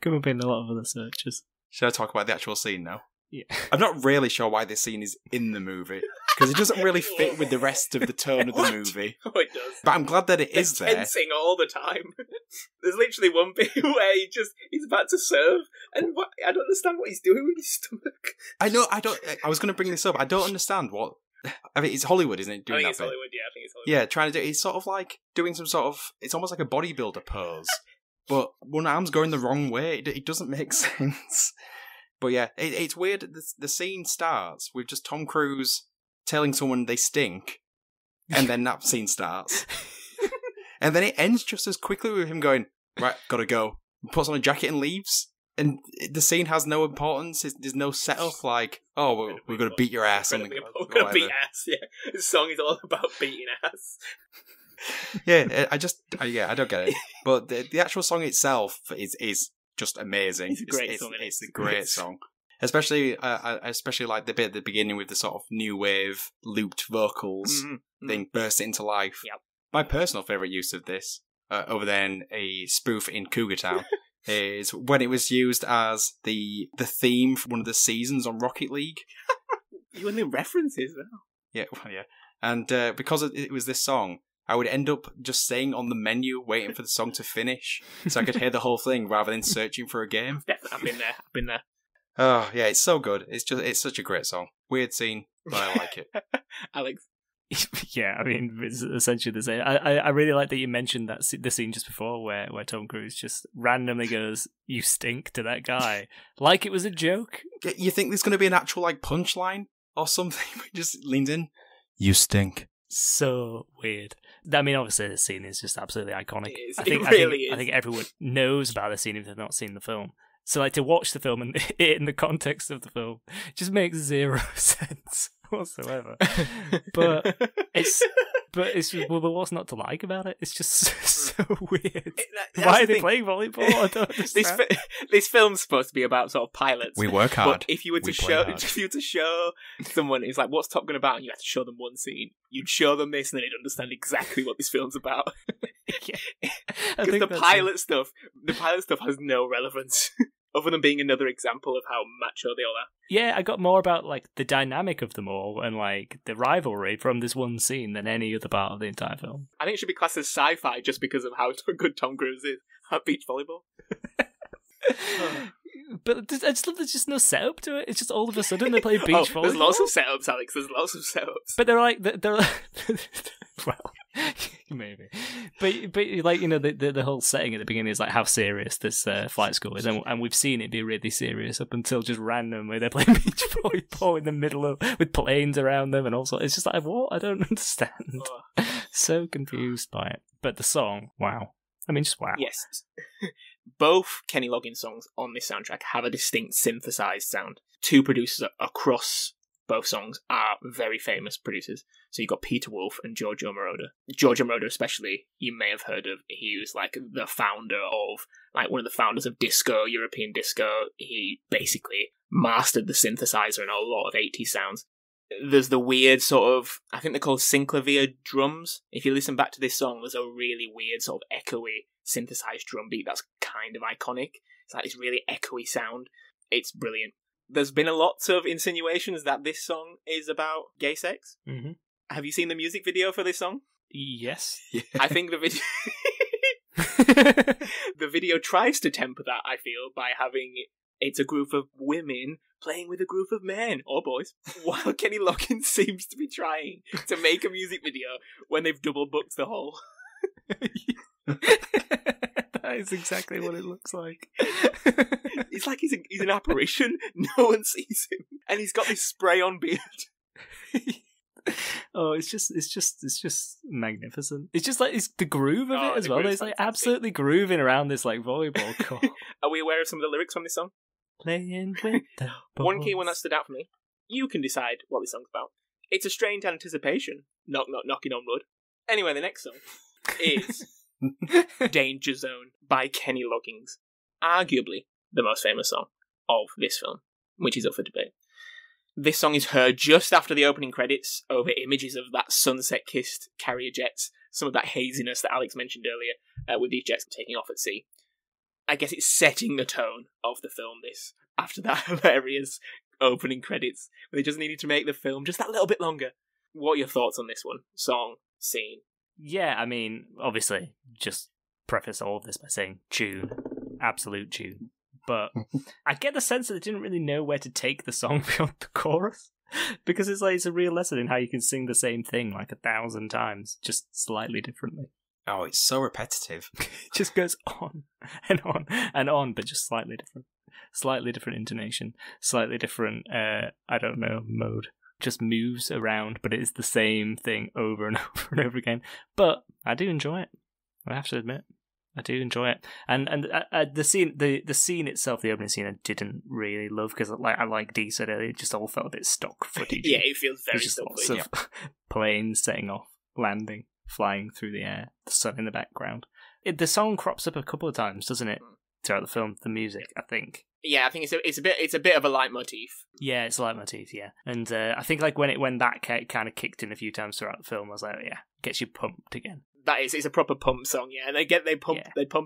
Come up in a lot of other searches. Should I talk about the actual scene now? Yeah. I'm not really sure why this scene is in the movie, because it doesn't really fit with the rest of the tone of the movie. Oh, it does. But I'm glad that it is They're there. tensing all the time. There's literally one bit where he's about to serve, and I don't understand what he's doing with his stomach. I was going to bring this up. I don't understand what. I mean, it's Hollywood, isn't it? I think that it's bit? Hollywood, yeah, I think it's Hollywood. Yeah, trying to do. It's sort of like doing some sort of. It's almost like a bodybuilder pose, but one arm's going the wrong way. It doesn't make sense. But yeah, it's weird. The scene starts with just Tom Cruise telling someone they stink, and then that scene starts, and then it ends just as quickly with him going, "Right, gotta go." Puts on a jacket and leaves. And the scene has no importance. There's no setup like, oh, we're going to beat your ass. We're going to beat ass, yeah. The song is all about beating ass. Yeah, I don't get it. But the actual song itself is just amazing. It's a great song. It's a great song. Especially like the bit at the beginning with the sort of new wave looped vocals thing burst into life. Yep. My personal favourite use of this, other than a spoof in Cougar Town, is when it was used as the theme for one of the seasons on Rocket League. You and the references now. Yeah, well, yeah. And because it was this song, I would end up just staying on the menu waiting for the song to finish so I could hear the whole thing rather than searching for a game. Definitely, I've been there. Oh, yeah, it's so good. It's such a great song. Weird scene, but I like it. Alex? Yeah, I mean, it's essentially the same. I really like that you mentioned the scene just before where Tom Cruise just randomly goes, "You stink" to that guy, like it was a joke. You think there's going to be an actual like punchline or something? He just leans in. You stink. So weird. I mean, obviously the scene is just absolutely iconic. It is. I think everyone knows about the scene if they've not seen the film. So like to watch the film and it in the context of the film just makes zero sense whatsoever. But what's not to like about it? It's just so weird. Why are they playing volleyball? I don't understand. This film's supposed to be about sort of pilots. We work hard. But if you were to show someone, it's like, what's Top Gun about? And you have to show them one scene. You'd show them this, and then they'd understand exactly what this film's about. Yeah. Because the pilot stuff has no relevance other than being another example of how macho they all are. Yeah, I got more about like the dynamic of them all and like the rivalry from this one scene than any other part of the entire film. I think it should be classed as sci-fi just because of how good Tom Cruise is at beach volleyball. But I just love there's just no setup to it. It's just all of a sudden they play beach volleyball. There's lots of setups, Alex. There's lots of setups. But they're well, maybe. But like, you know, the whole setting at the beginning is like how serious this flight school is, and we've seen it be really serious up until just randomly they're playing beach volleyball in the middle of with planes around them and all sorts. It's just like, what? I don't understand. So confused by it. But the song, wow. I mean, just wow. Yes. Both Kenny Loggins songs on this soundtrack have a distinct synthesized sound. Two producers across both songs are very famous producers. So you've got Peter Wolf and Giorgio Moroder. Giorgio Moroder especially, you may have heard of. He was like the founder of, like one of the founders of disco, European disco. He basically mastered the synthesizer and a lot of 80s sounds. There's the weird sort of, I think they're called synclavier drums. If you listen back to this song, there's a really weird sort of echoey synthesized drum beat that's kind of iconic. It's like this really echoey sound. It's brilliant. There's been a lot of insinuations that this song is about gay sex. Mm-hmm. Have you seen the music video for this song? Yes. I think the video... the video tries to temper that, I feel, by having... It's a group of women playing with a group of men, or boys, while Kenny Loggins seems to be trying to make a music video when they've double booked the whole. That is exactly what it looks like. It's like he's an apparition. No one sees him, and he's got this spray-on beard. Oh, it's just magnificent. It's just like it's the groove of it as well. It's like absolutely grooving around this like volleyball court. Are we aware of some of the lyrics from this song? Playing with the balls. One key one that stood out for me. You can decide what this song's about. It's a strange anticipation. Knock, knock, knocking on wood. Anyway, the next song is Danger Zone by Kenny Loggins. Arguably the most famous song of this film, which is up for debate. This song is heard just after the opening credits over images of that sunset-kissed carrier jets, some of that haziness that Alex mentioned earlier, with these jets taking off at sea. I guess it's setting the tone of the film, this, after that hilarious opening credits, where they just needed to make the film just that little bit longer. What are your thoughts on this one? Song, scene? Yeah, I mean, obviously, just preface all of this by saying tune. Absolute tune. But I get the sense that they didn't really know where to take the song beyond the chorus. Because it's like it's a real lesson in how you can sing the same thing like 1,000 times, just slightly differently. Oh, it's so repetitive. It just goes on and on and on, but just slightly different. Slightly different intonation, slightly different, mode. Just moves around, but it is the same thing over and over and over again. But I do enjoy it. I have to admit. I do enjoy it, and the scene itself, the opening scene, I didn't really love because, like Dee said earlier, it just all felt a bit stock footage. Yeah, it feels very just stock lots footage. of planes setting off, landing, flying through the air, the sun in the background. The song crops up a couple of times, doesn't it, throughout the film? The music, I think. Yeah, I think it's a bit of a leitmotif. Yeah, it's a leitmotif, yeah, and I think like when that kind of kicked in a few times throughout the film, I was like, yeah, gets you pumped again. It's a proper pump song, yeah. And they pump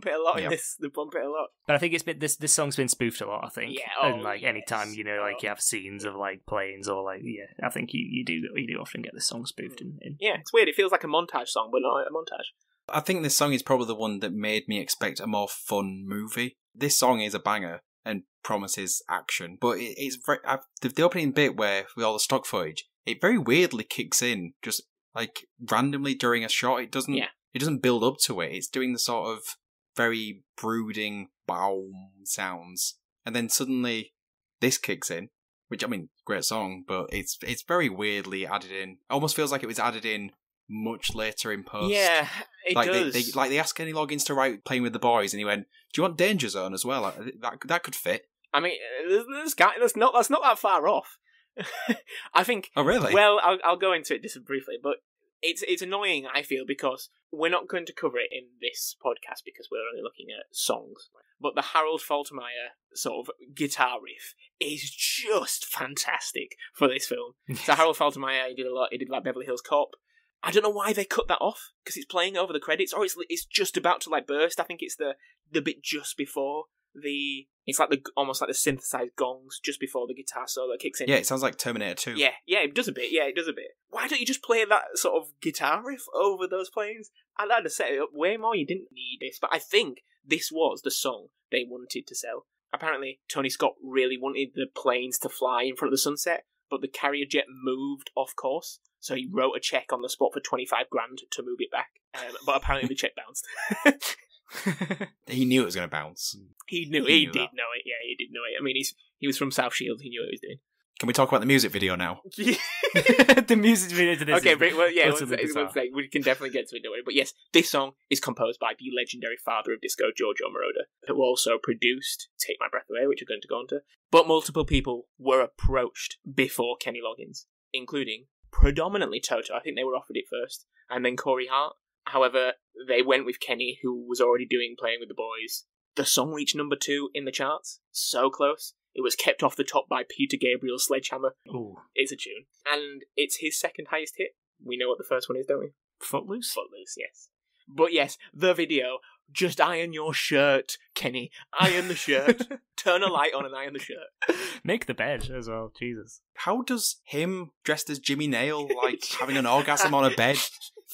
it a lot in this. They pump it a lot. But I think it's been this song's been spoofed a lot. I think, and like yes. anytime you have scenes of like planes or like I think you do often get this song spoofed in. Yeah, it's weird. It feels like a montage song, but not a montage. I think this song is probably the one that made me expect a more fun movie. This song is a banger and promises action, but it's very the opening bit where with all the stock footage, it very weirdly kicks in just like randomly during a shot. It doesn't build up to it. It's doing the sort of very brooding bow sounds, and then suddenly this kicks in, which I mean, great song, but it's very weirdly added in. Almost feels like it was added in much later in post. Yeah, it does. They asked Kenny Loggins to write Playing with the Boys, and he went, "Do you want Danger Zone as well?" That could fit. I mean, that's not that far off. I think. Oh, really? Well, I'll go into it just briefly, but it's annoying, I feel, because we're not going to cover it in this podcast because we're only looking at songs. But the Harold Faltermeyer sort of guitar riff is just fantastic for this film. So Harold Faltermeyer, he did like Beverly Hills Cop. I don't know why they cut that off, because it's playing over the credits, or it's just about to like burst. I think it's the bit just before the It's like almost like the synthesized gongs just before the guitar solo kicks in. Yeah, it sounds like Terminator 2. Yeah, it does a bit. Yeah, it does a bit. Why don't you just play that sort of guitar riff over those planes? I'd have to set it up way more. You didn't need this. But I think this was the song they wanted to sell. Apparently, Tony Scott really wanted the planes to fly in front of the sunset, but the carrier jet moved off course, so he wrote a check on the spot for $25,000 to move it back. But apparently the check bounced. He knew it was going to bounce. He did know it. Yeah, he did know it. I mean, he was from South Shields. He knew what he was doing. Can we talk about the music video now? The music video to this. Okay, well, yeah, we can definitely get to it, don't worry. But yes, this song is composed by the legendary father of disco, Giorgio Moroder, who also produced Take My Breath Away, which we're going to go on to. But multiple people were approached before Kenny Loggins, including predominantly Toto. I think they were offered it first, and then Corey Hart. However, they went with Kenny, who was already doing Playing with the Boys. The song reached number 2 in the charts. So close. It was kept off the top by Peter Gabriel's Sledgehammer. Ooh. It's a tune. And it's his second highest hit. We know what the first one is, don't we? Footloose? Footloose, yes. But yes, the video. Just iron your shirt, Kenny. Iron the shirt. Turn a light on and iron the shirt. Make the bed as well, Jesus. How does him dressed as Jimmy Nail, like having an orgasm on a bed,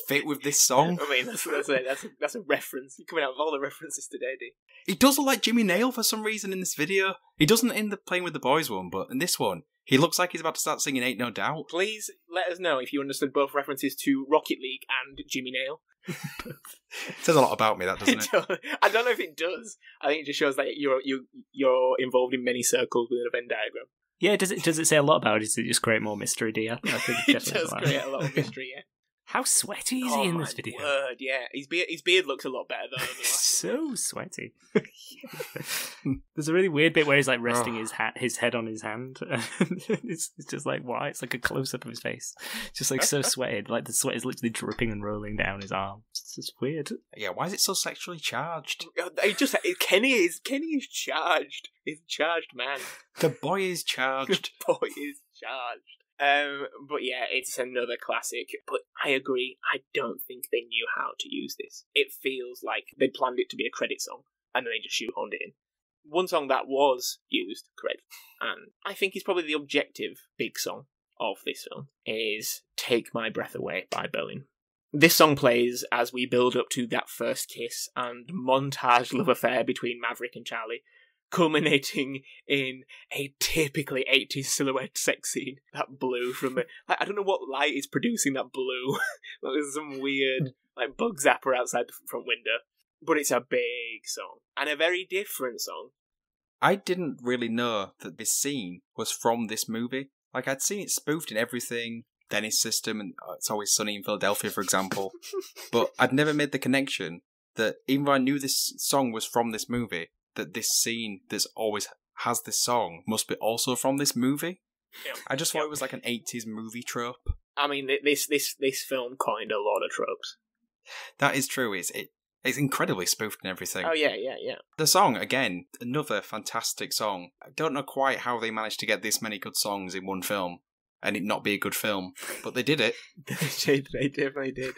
fit with this song? I mean, that's a reference. You're coming out with all the references today, D. He does look like Jimmy Nail for some reason in this video. He doesn't in the Playing with the Boys one, but in this one, he looks like he's about to start singing Ain't No Doubt. Please let us know if you understood both references to Rocket League and Jimmy Nail. It says a lot about me, that, doesn't it? I don't know if it does. I think it just shows that you're involved in many circles within a Venn diagram. Yeah, does it say a lot about it? Does it just create more mystery, do you? I think It does create a lot of mystery, yeah. How sweaty is he in this video? Word, yeah. His beard looks a lot better though. So sweaty. There's a really weird bit where he's like resting his head on his hand. It's just like, why? It's like a close up of his face. Just like so sweated. Like the sweat is literally dripping and rolling down his arm. It's just weird. Yeah, why is it so sexually charged? Kenny is charged. He's a charged man. The boy is charged. The boy is charged. But yeah, it's another classic. But I agree, I don't think they knew how to use this. It feels like they planned it to be a credit song, and then they just shoehorned it in. One song that was used, correct, and I think is probably the objective big song of this film, is Take My Breath Away by Bowen. This song plays as we build up to that first kiss and montage love affair between Maverick and Charlie, culminating in a typically 80s silhouette sex scene. That blue from the... I don't know what light is producing that blue. There's some weird bug zapper outside the front window. But it's a big song. And a very different song. I didn't really know that this scene was from this movie. Like, I'd seen it spoofed in everything. Dennis System and It's Always Sunny in Philadelphia, for example. But I'd never made the connection that even though I knew this song was from this movie, that this scene that's always has this song must be also from this movie. Yep. I just thought it was like an 80s movie trope. I mean, this film coined a lot of tropes. That is true. It's incredibly spoofed and everything. Oh, yeah. The song, again, another fantastic song. I don't know quite how they managed to get this many good songs in one film and it not be a good film, but they did it. They definitely did.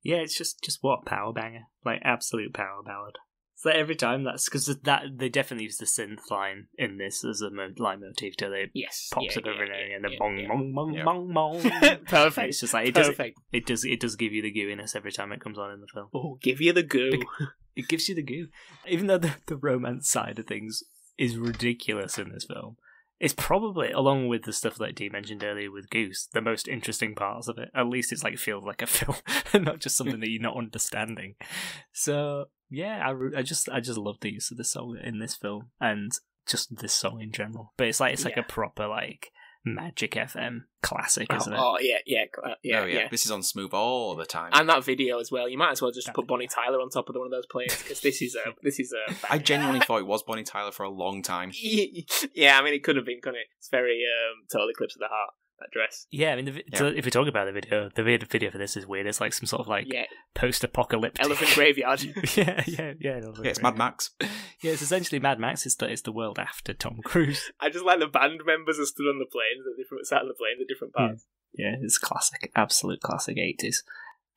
Yeah, it's just what power banger. Like, absolute power ballad. So every time because they definitely use the synth line in this as a line motif till it pops up every now and then, bong bong bong bong bong. Perfect. It's just like it does give you the gooiness every time it comes on in the film. Oh, give you the goo. It gives you the goo. Even though the romance side of things is ridiculous in this film, it's probably, along with the stuff that Dee mentioned earlier with Goose, the most interesting parts of it. At least it's feels like a film, and not just something that you're not understanding. So yeah, I just love the use of the song in this film, and just this song in general. But it's like a proper Magic FM classic, isn't it? Oh yeah. This is on Smooth all the time. And that video as well. You might as well just put Bonnie Tyler on top of one of those planes, because this is a. I genuinely thought it was Bonnie Tyler for a long time. Yeah, I mean it could have been, couldn't it? It's very Total Eclipse of the Heart. That dress. Yeah, I mean, so if we talk about the video for this is weird. It's like some sort of post-apocalyptic elephant graveyard. yeah. It's Mad Max. Yeah, it's essentially Mad Max. It's the world after Tom Cruise. I just like the band members are stood on the planes sat on the planes at different parts. Yeah, it's classic, absolute classic 80s.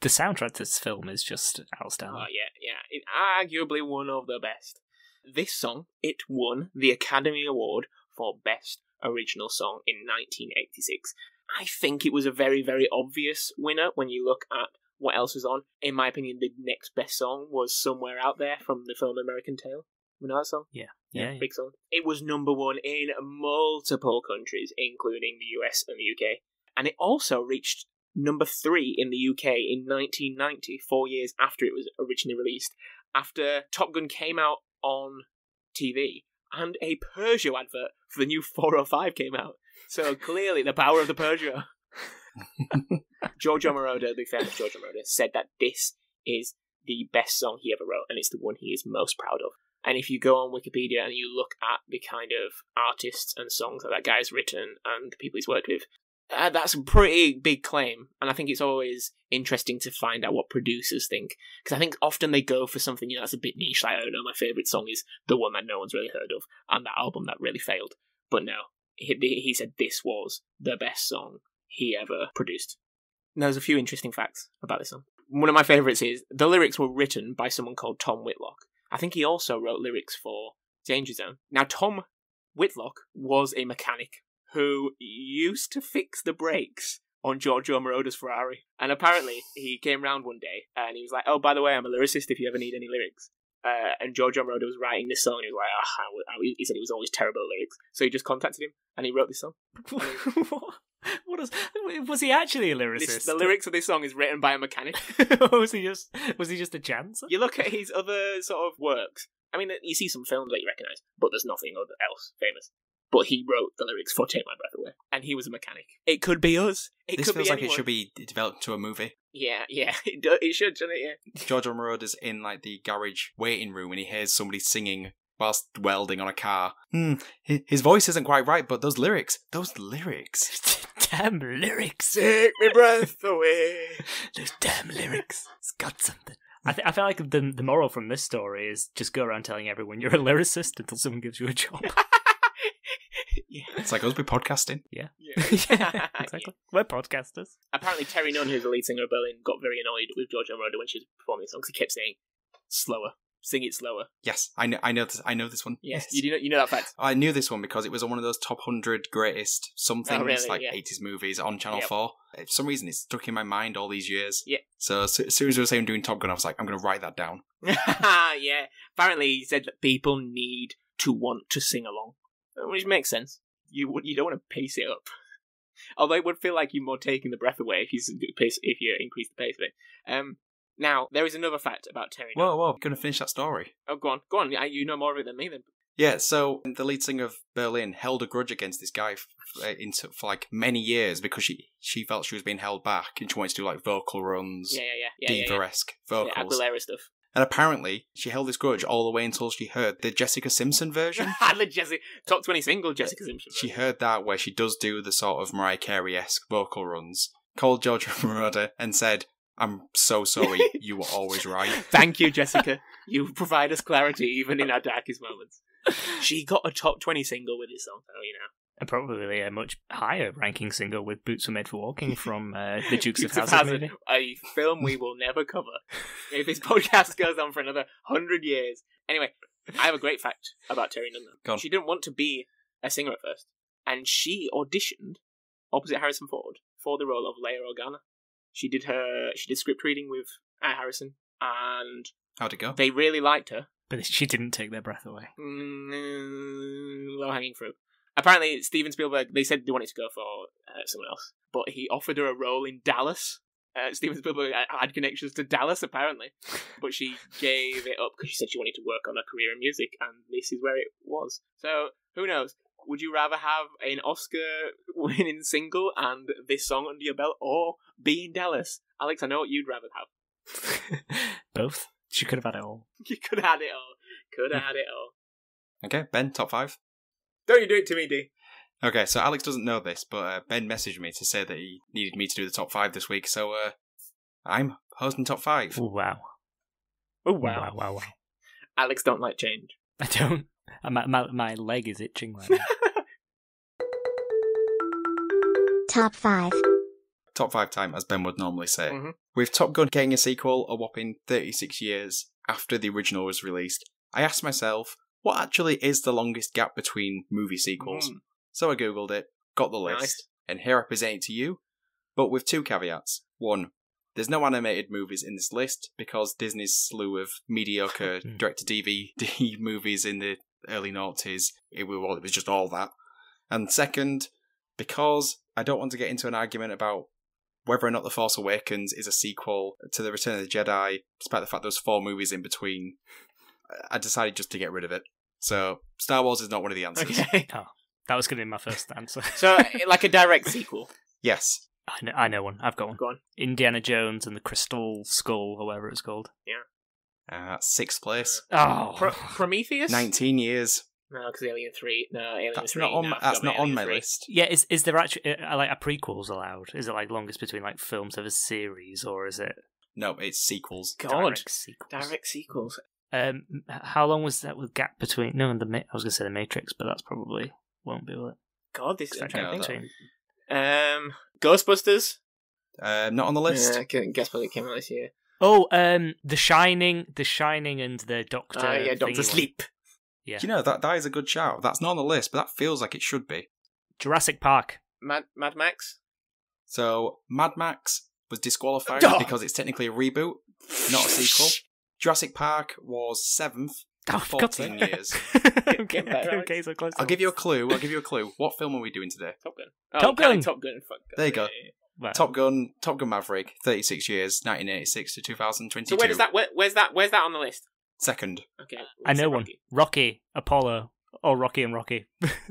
The soundtrack to this film is just outstanding. Oh yeah, it's arguably one of the best. This song, it won the Academy Award for Best Original Song in 1986. I think it was a very, very obvious winner when you look at what else was on. In my opinion, the next best song was Somewhere Out There from the film American Tail. You know that song? Yeah. Big song. It was number one in multiple countries, including the US and the UK. And it also reached number 3 in the UK in 1990, 4 years after it was originally released, after Top Gun came out on TV and a Peugeot advert for the new 405 came out. So clearly the power of the Peugeot. Giorgio Moroder, the famous Giorgio Moroder, said that this is the best song he ever wrote and it's the one he is most proud of. And if you go on Wikipedia and you look at the kind of artists and songs that guy's written and the people he's worked with, that's a pretty big claim. And I think it's always interesting to find out what producers think. Because I think often they go for something that's a bit niche. Like, I don't know, my favourite song is the one that no one's really heard of and that album that really failed. But no, he said this was the best song he ever produced. And there's a few interesting facts about this song. One of my favourites is the lyrics were written by someone called Tom Whitlock. I think he also wrote lyrics for Danger Zone. Now, Tom Whitlock was a mechanic who used to fix the brakes on Giorgio Moroder's Ferrari. And apparently, he came round one day and he was like, oh, by the way, I'm a lyricist if you ever need any lyrics. And Giorgio Moroder was writing this song and he was like, he said it was always terrible at lyrics. So he just contacted him and he wrote this song. Was he actually a lyricist? The lyrics of this song is written by a mechanic. was he just a chancer? You look at his other sort of works. I mean, you see some films that you recognise, but there's nothing else famous. But he wrote the lyrics for Take My Breath Away, and he was a mechanic. It could be us. This could feels be like anyone. it should be developed to a movie. Yeah, it should, shouldn't it? Yeah. Giorgio Moroder's in like the garage waiting room and he hears somebody singing whilst welding on a car. His voice isn't quite right, but those lyrics. Damn lyrics. Take my breath away. Those damn lyrics. It's got something. I feel like the moral from this story is just go around telling everyone you're a lyricist until someone gives you a job. Yeah. It's like us be podcasting. Yeah. Exactly. We're podcasters. Apparently Terry Nunn, who's the lead singer of Berlin, got very annoyed with Giorgio Moroder when she was performing the song because he kept saying, slower. Sing it slower. Yes, I know this one. Yes. You know that fact? I knew this one because it was on one of those top 100 greatest somethings, really? like Yeah. 80s movies on Channel 4. For some reason, it's stuck in my mind all these years. Yeah. So as soon as we were saying doing Top Gun, I was like, I'm going to write that down. Yeah. Apparently he said that people need to want to sing along, which makes sense. You don't want to pace it up. Although it would feel like you're more taking the breath away if you increase the pace of it. Now, there is another fact about Terry Nunn. Whoa, going to finish that story. Oh, go on. You know more of it than me then. Yeah, so the lead singer of Berlin held a grudge against this guy for like many years because she felt she was being held back and she wanted to do like vocal runs, diva-esque vocals. Yeah, Aguilera stuff. And apparently, she held this grudge all the way until she heard the Jessica Simpson version. Top 20 single Jessica Simpson version. She heard that where she does do the sort of Mariah Carey-esque vocal runs, called Giorgio Moroder and said, I'm so sorry, you were always right. Thank you, Jessica. You provide us clarity even in our darkest moments. She got a top 20 single with this song, you know. And probably a much higher ranking single with Boots Were Made for Walking from the Dukes of Hazzard movie. A film we will never cover if this podcast goes on for another 100 years. Anyway, I have a great fact about Terry Nunn. She didn't want to be a singer at first, and she auditioned opposite Harrison Ford for the role of Leia Organa. She did script reading with Harrison, and how'd it go? They really liked her, but she didn't take their breath away. Low hanging fruit. Apparently, Steven Spielberg, they said they wanted to go for someone else, but he offered her a role in Dallas. Steven Spielberg had connections to Dallas, apparently, but she gave it up because she said she wanted to work on her career in music, and this is where it was. So, who knows? Would you rather have an Oscar-winning single and this song under your belt, or be in Dallas? Alex, I know what you'd rather have. Both. She could have had it all. You could have had it all. Okay, Ben, top 5. Don't you do it to me, D. Okay, so Alex doesn't know this, but Ben messaged me to say that he needed me to do the top 5 this week, so I'm hosting top 5. Oh, wow. Oh, wow. Wow. Alex don't like change. I don't. My leg is itching right now. Top 5. Top 5 time, as Ben would normally say. Mm-hmm. With Top Gun getting a sequel a whopping 36 years after the original was released, I asked myself, what actually is the longest gap between movie sequels? So I googled it, got the list, Nice. and here I present it to you, but with two caveats. One, there's no animated movies in this list because Disney's slew of mediocre direct-to-DVD movies in the early noughties, it was just all that. And second, because I don't want to get into an argument about whether or not The Force Awakens is a sequel to The Return of the Jedi, despite the fact there's 4 movies in between, I decided just to get rid of it. So, Star Wars is not one of the answers. Okay. Oh, that was going to be my first answer. So, like a direct sequel. Yes. I know one. I've got one. Go on. Indiana Jones and the Crystal Skull, or whatever it's called. 6th place. Oh. Prometheus? 19 years. No, because Alien 3. No, Alien That's 3. not on. No, That's not on Alien my 3. list. Yeah, is there actually like a prequels allowed? Is it like longest between like films of a series, or is it No, it's sequels. God. direct sequels? Direct sequels. How long was that with gap between? No, I was going to say the Matrix, but that's probably won't be, will it? God, this is That trying to gap think. between- Ghostbusters? Not on the list. Yeah, I couldn't guess what it came out this year. Oh, The Shining, and the Doctor. Yeah, Doctor thingy Sleep. one. Yeah, You know, that is a good shout. That's not on the list, but that feels like it should be. Jurassic Park. Mad Max? So, Mad Max was disqualified Oh. because it's technically a reboot, not a sequel. Jurassic Park was 7th, Oh, for God's 14 sake. years. I'm Get better, Alex. okay, so close. I'll give you a clue. What film are we doing today? Top Gun. Top Gun. Top Gun. Fuck. There you go. Well, Top Gun Maverick, 36 years, 1986 to 2022. So where's that on the list? Second. Okay. I know so one. Rocky, Apollo, or Rocky and Rocky.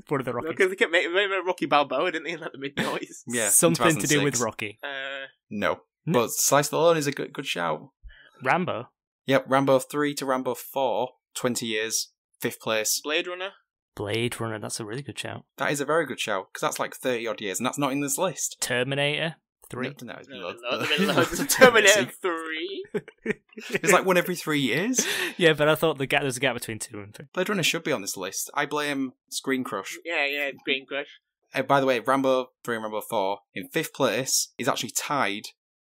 One of the Rockies. Because they kept making Rocky Balboa, didn't they, in like the mid-noughties? Yeah, Something to do with 2006. Rocky. No. No. But Sly Stallone is a good shout. Rambo. Yep, Rambo 3 to Rambo 4, 20 years, 5th place. Blade Runner? Blade Runner, that's a really good shout. That is a very good shout, because that's like 30 odd years, and that's not in this list. Terminator 3. No, it's Loads of Terminator 3. It's like one every 3 years. Yeah, but I thought there's a gap between 2 and 3. Blade Runner should be on this list. I blame Screen Crush. Yeah, Green Crush. By the way, Rambo 3 and Rambo 4 in 5th place is actually tied.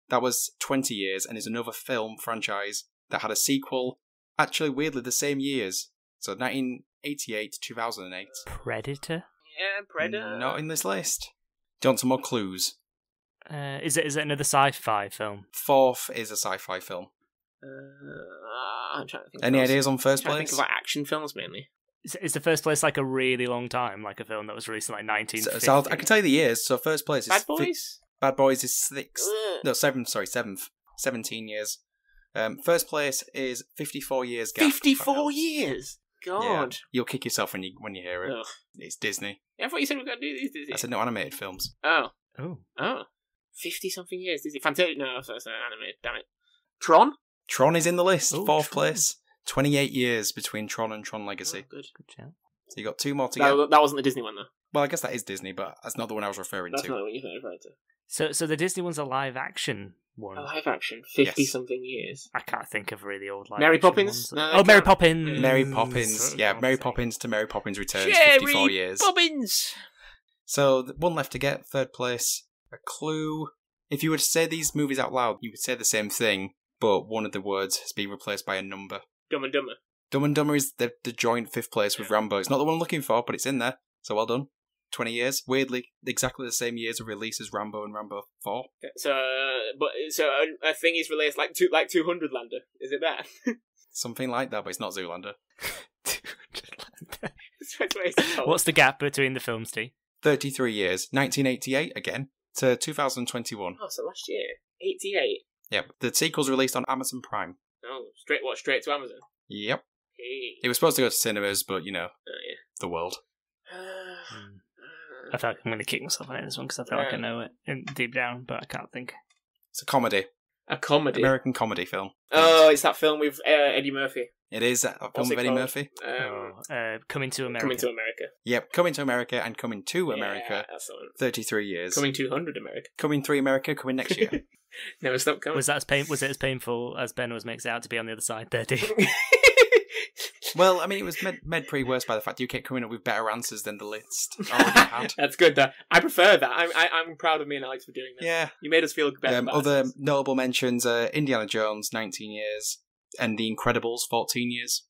That was 20 years, and is another film franchise that had a sequel, actually weirdly the same years. So 1988 to 2008. Predator? Yeah, Predator. Not in this list. Do you want some more clues? Is it another sci-fi film? 4th is a sci-fi film. I'm trying to think. Any ideas on first I'm trying to place? think about action films mainly. Is the first place like a really long time, like a film that was released in like 1950? I can tell you the years. So first place is Bad Boys? Bad Boys is 6th. Ugh. No, 7th. Sorry, 7th. 17 years. First place is 54 years gap. 54 years? Yeah. God. You'll kick yourself when you hear it. Ugh. It's Disney. Yeah, I thought you said we were going to do these. I said no animated films. Oh. Oh. 50-something years. Disney. Fantastic. No, that's animated. Damn it. Tron? Tron is in the list. Oh, 4th Tron. place. 28 years between Tron and Tron Legacy. Oh, good. Good shout. So you got 2 more to go. That wasn't the Disney one, though. Well, I guess that is Disney, but that's not the one I was referring That's to. not what you're referring to. So the Disney one's a live action one. A live action. 50-something years. I can't think of really old live Mary action Poppins? ones. No, Oh, Mary can't. Poppins. Mary Poppins. For Yeah, God's Mary sake. Poppins to Mary Poppins Returns, Mary 54 years. Poppins! So, one left to get, 3rd place. A clue. If you were to say these movies out loud, you would say the same thing, but one of the words has been replaced by a number. Dumb and Dumber. Dumb and Dumber is the joint 5th place with Rambo. It's not the one I'm looking for, but it's in there. So well done. 20 years. Weirdly, exactly the same years of release as Rambo and Rambo 4. So a thing is released like 200 Lander. Is it that? Something like that, but it's not Zoolander. That's what it's called. What's the gap between the films, T? 33 years. 1988 again to 2021. Oh, so last year. 88. Yep. The sequel's released on Amazon Prime. Oh, straight to Amazon. Yep. Hey. It was supposed to go to cinemas, but, Oh, the world. yeah. I feel like I'm going to kick myself on this one because I feel like I know it deep down, but I can't think. It's a comedy. A comedy. American comedy film. Oh, it's that film with Eddie Murphy. It is a film What's with it Eddie called? Murphy. Coming to America. Coming to America. Yep. Coming to America and Coming to Yeah, America. that's the one. 33 years. Coming 200 America. Coming 3 America, coming next year. Never stop coming. Was it as painful as Ben was makes it out to be on the other side there, D? Well, I mean, it was made pretty worse by the fact you kept coming up with better answers than the list already had. That's good, though. I prefer that. I'm proud of me and Alex for doing that. Yeah. You made us feel better about Other ourselves. notable mentions are Indiana Jones, 19 years, and The Incredibles, 14 years.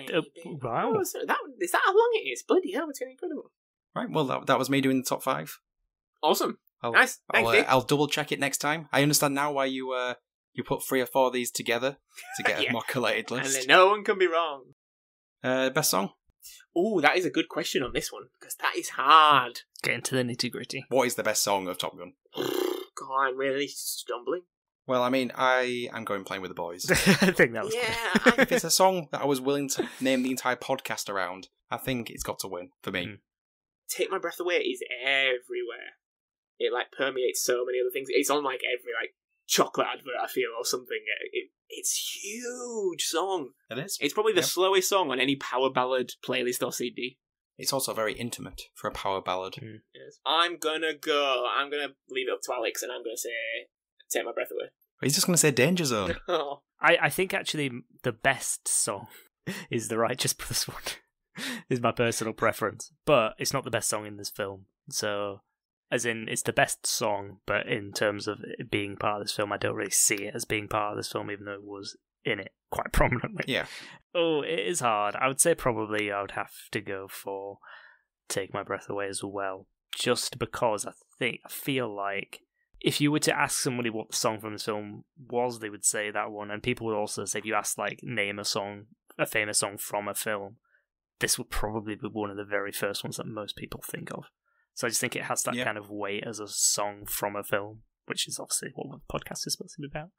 Baby. Wow. Oh, so is that how long it is? Bloody hell, it's incredible. Right, well, that was me doing the top 5. Awesome. I'll, Nice. Thanks, Dave. I'll double check it next time. I understand now why you put 3 or 4 of these together to get Yeah. a more collated And list. then no one can be wrong. Best song? Oh, that is a good question on this one, because that is hard. Get into the nitty gritty. What is the best song of Top Gun? God, I'm really stumbling. Well, I mean, I am going Playing with the Boys. I think that was good. Yeah, If it's a song that I was willing to name the entire podcast around, I think it's got to win for me. Take My Breath Away is everywhere. It like permeates so many other things. It's on like every like chocolate advert, I feel, or something. It's huge song. It is. It's probably the Yep. slowest song on any power ballad playlist or CD. It's also very intimate for a power ballad. Yes. I'm gonna leave it up to Alex, and I'm gonna say Take My Breath Away. He's just going to say Danger Zone. Oh. I think actually the best song is the Righteous Brothers one. Is my personal preference. But it's not the best song in this film. So, as in, it's the best song, but in terms of it being part of this film, I don't really see it as being part of this film, even though it was in it quite prominently. Yeah. Oh, it is hard. I would say probably I would have to go for Take My Breath Away as well. Just because I feel like if you were to ask somebody what the song from this film was, they would say that one. And people would also say, if you asked, like, name a famous song from a film, this would probably be one of the very first ones that most people think of. So I just think it has that kind of weight as a song from a film, which is obviously what the podcast is supposed to be about.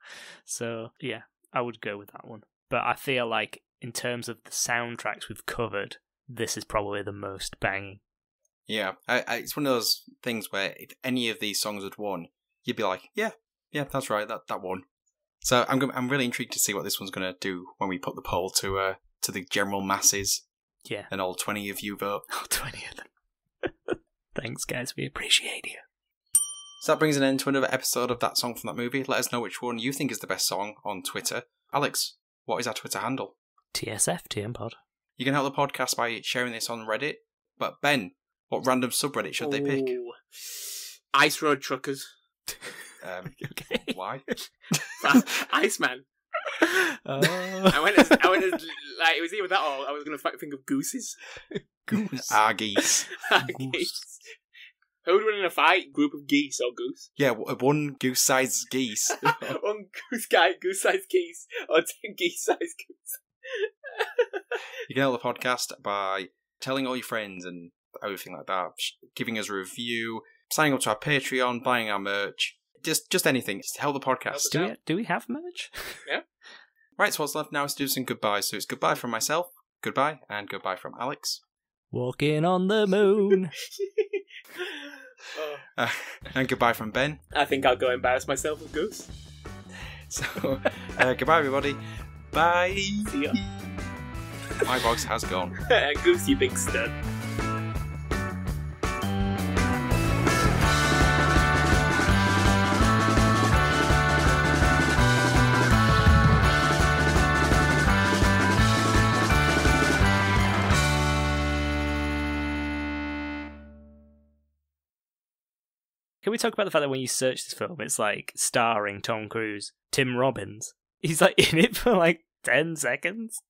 So, yeah, I would go with that one. But I feel like, in terms of the soundtracks we've covered, this is probably the most banging. Yeah. It's one of those things where if any of these songs had won, you'd be like, yeah, that's right, that won. So I'm really intrigued to see what this one's going to do when we put the poll to the general masses. Yeah. And all 20 of you vote. All 20 of them. Thanks, guys. We appreciate you. So that brings an end to another episode of That Song from That Movie. Let us know which one you think is the best song on Twitter. Alex, what is our Twitter handle? TSF, TM Pod. You can help the podcast by sharing this on Reddit. But Ben, what random subreddit should they pick? Ice Road Truckers. Okay. Why? Iceman. Oh. I went as like it was either that or I was going to think of gooses. Geese. Geese. Who would win in a fight? Group of geese or goose? Yeah, one goose-sized geese. One goose-sized geese or 10 geese-sized goose. You can help the podcast by telling all your friends and everything like that, giving us a review, signing up to our Patreon, buying our merch, just anything. Just help the podcast. Do we have merch? Yeah. Right, so what's left now is to do some goodbyes. So it's goodbye from myself, goodbye, and goodbye from Alex. Walking on the moon. And goodbye from Ben. I think I'll go embarrass myself with Goose. So, goodbye everybody. Bye. See ya. My box has gone. Goose, you big stud. Can we talk about the fact that when you search this film, it's like starring Tom Cruise, Tim Robbins. He's like in it for like 10 seconds.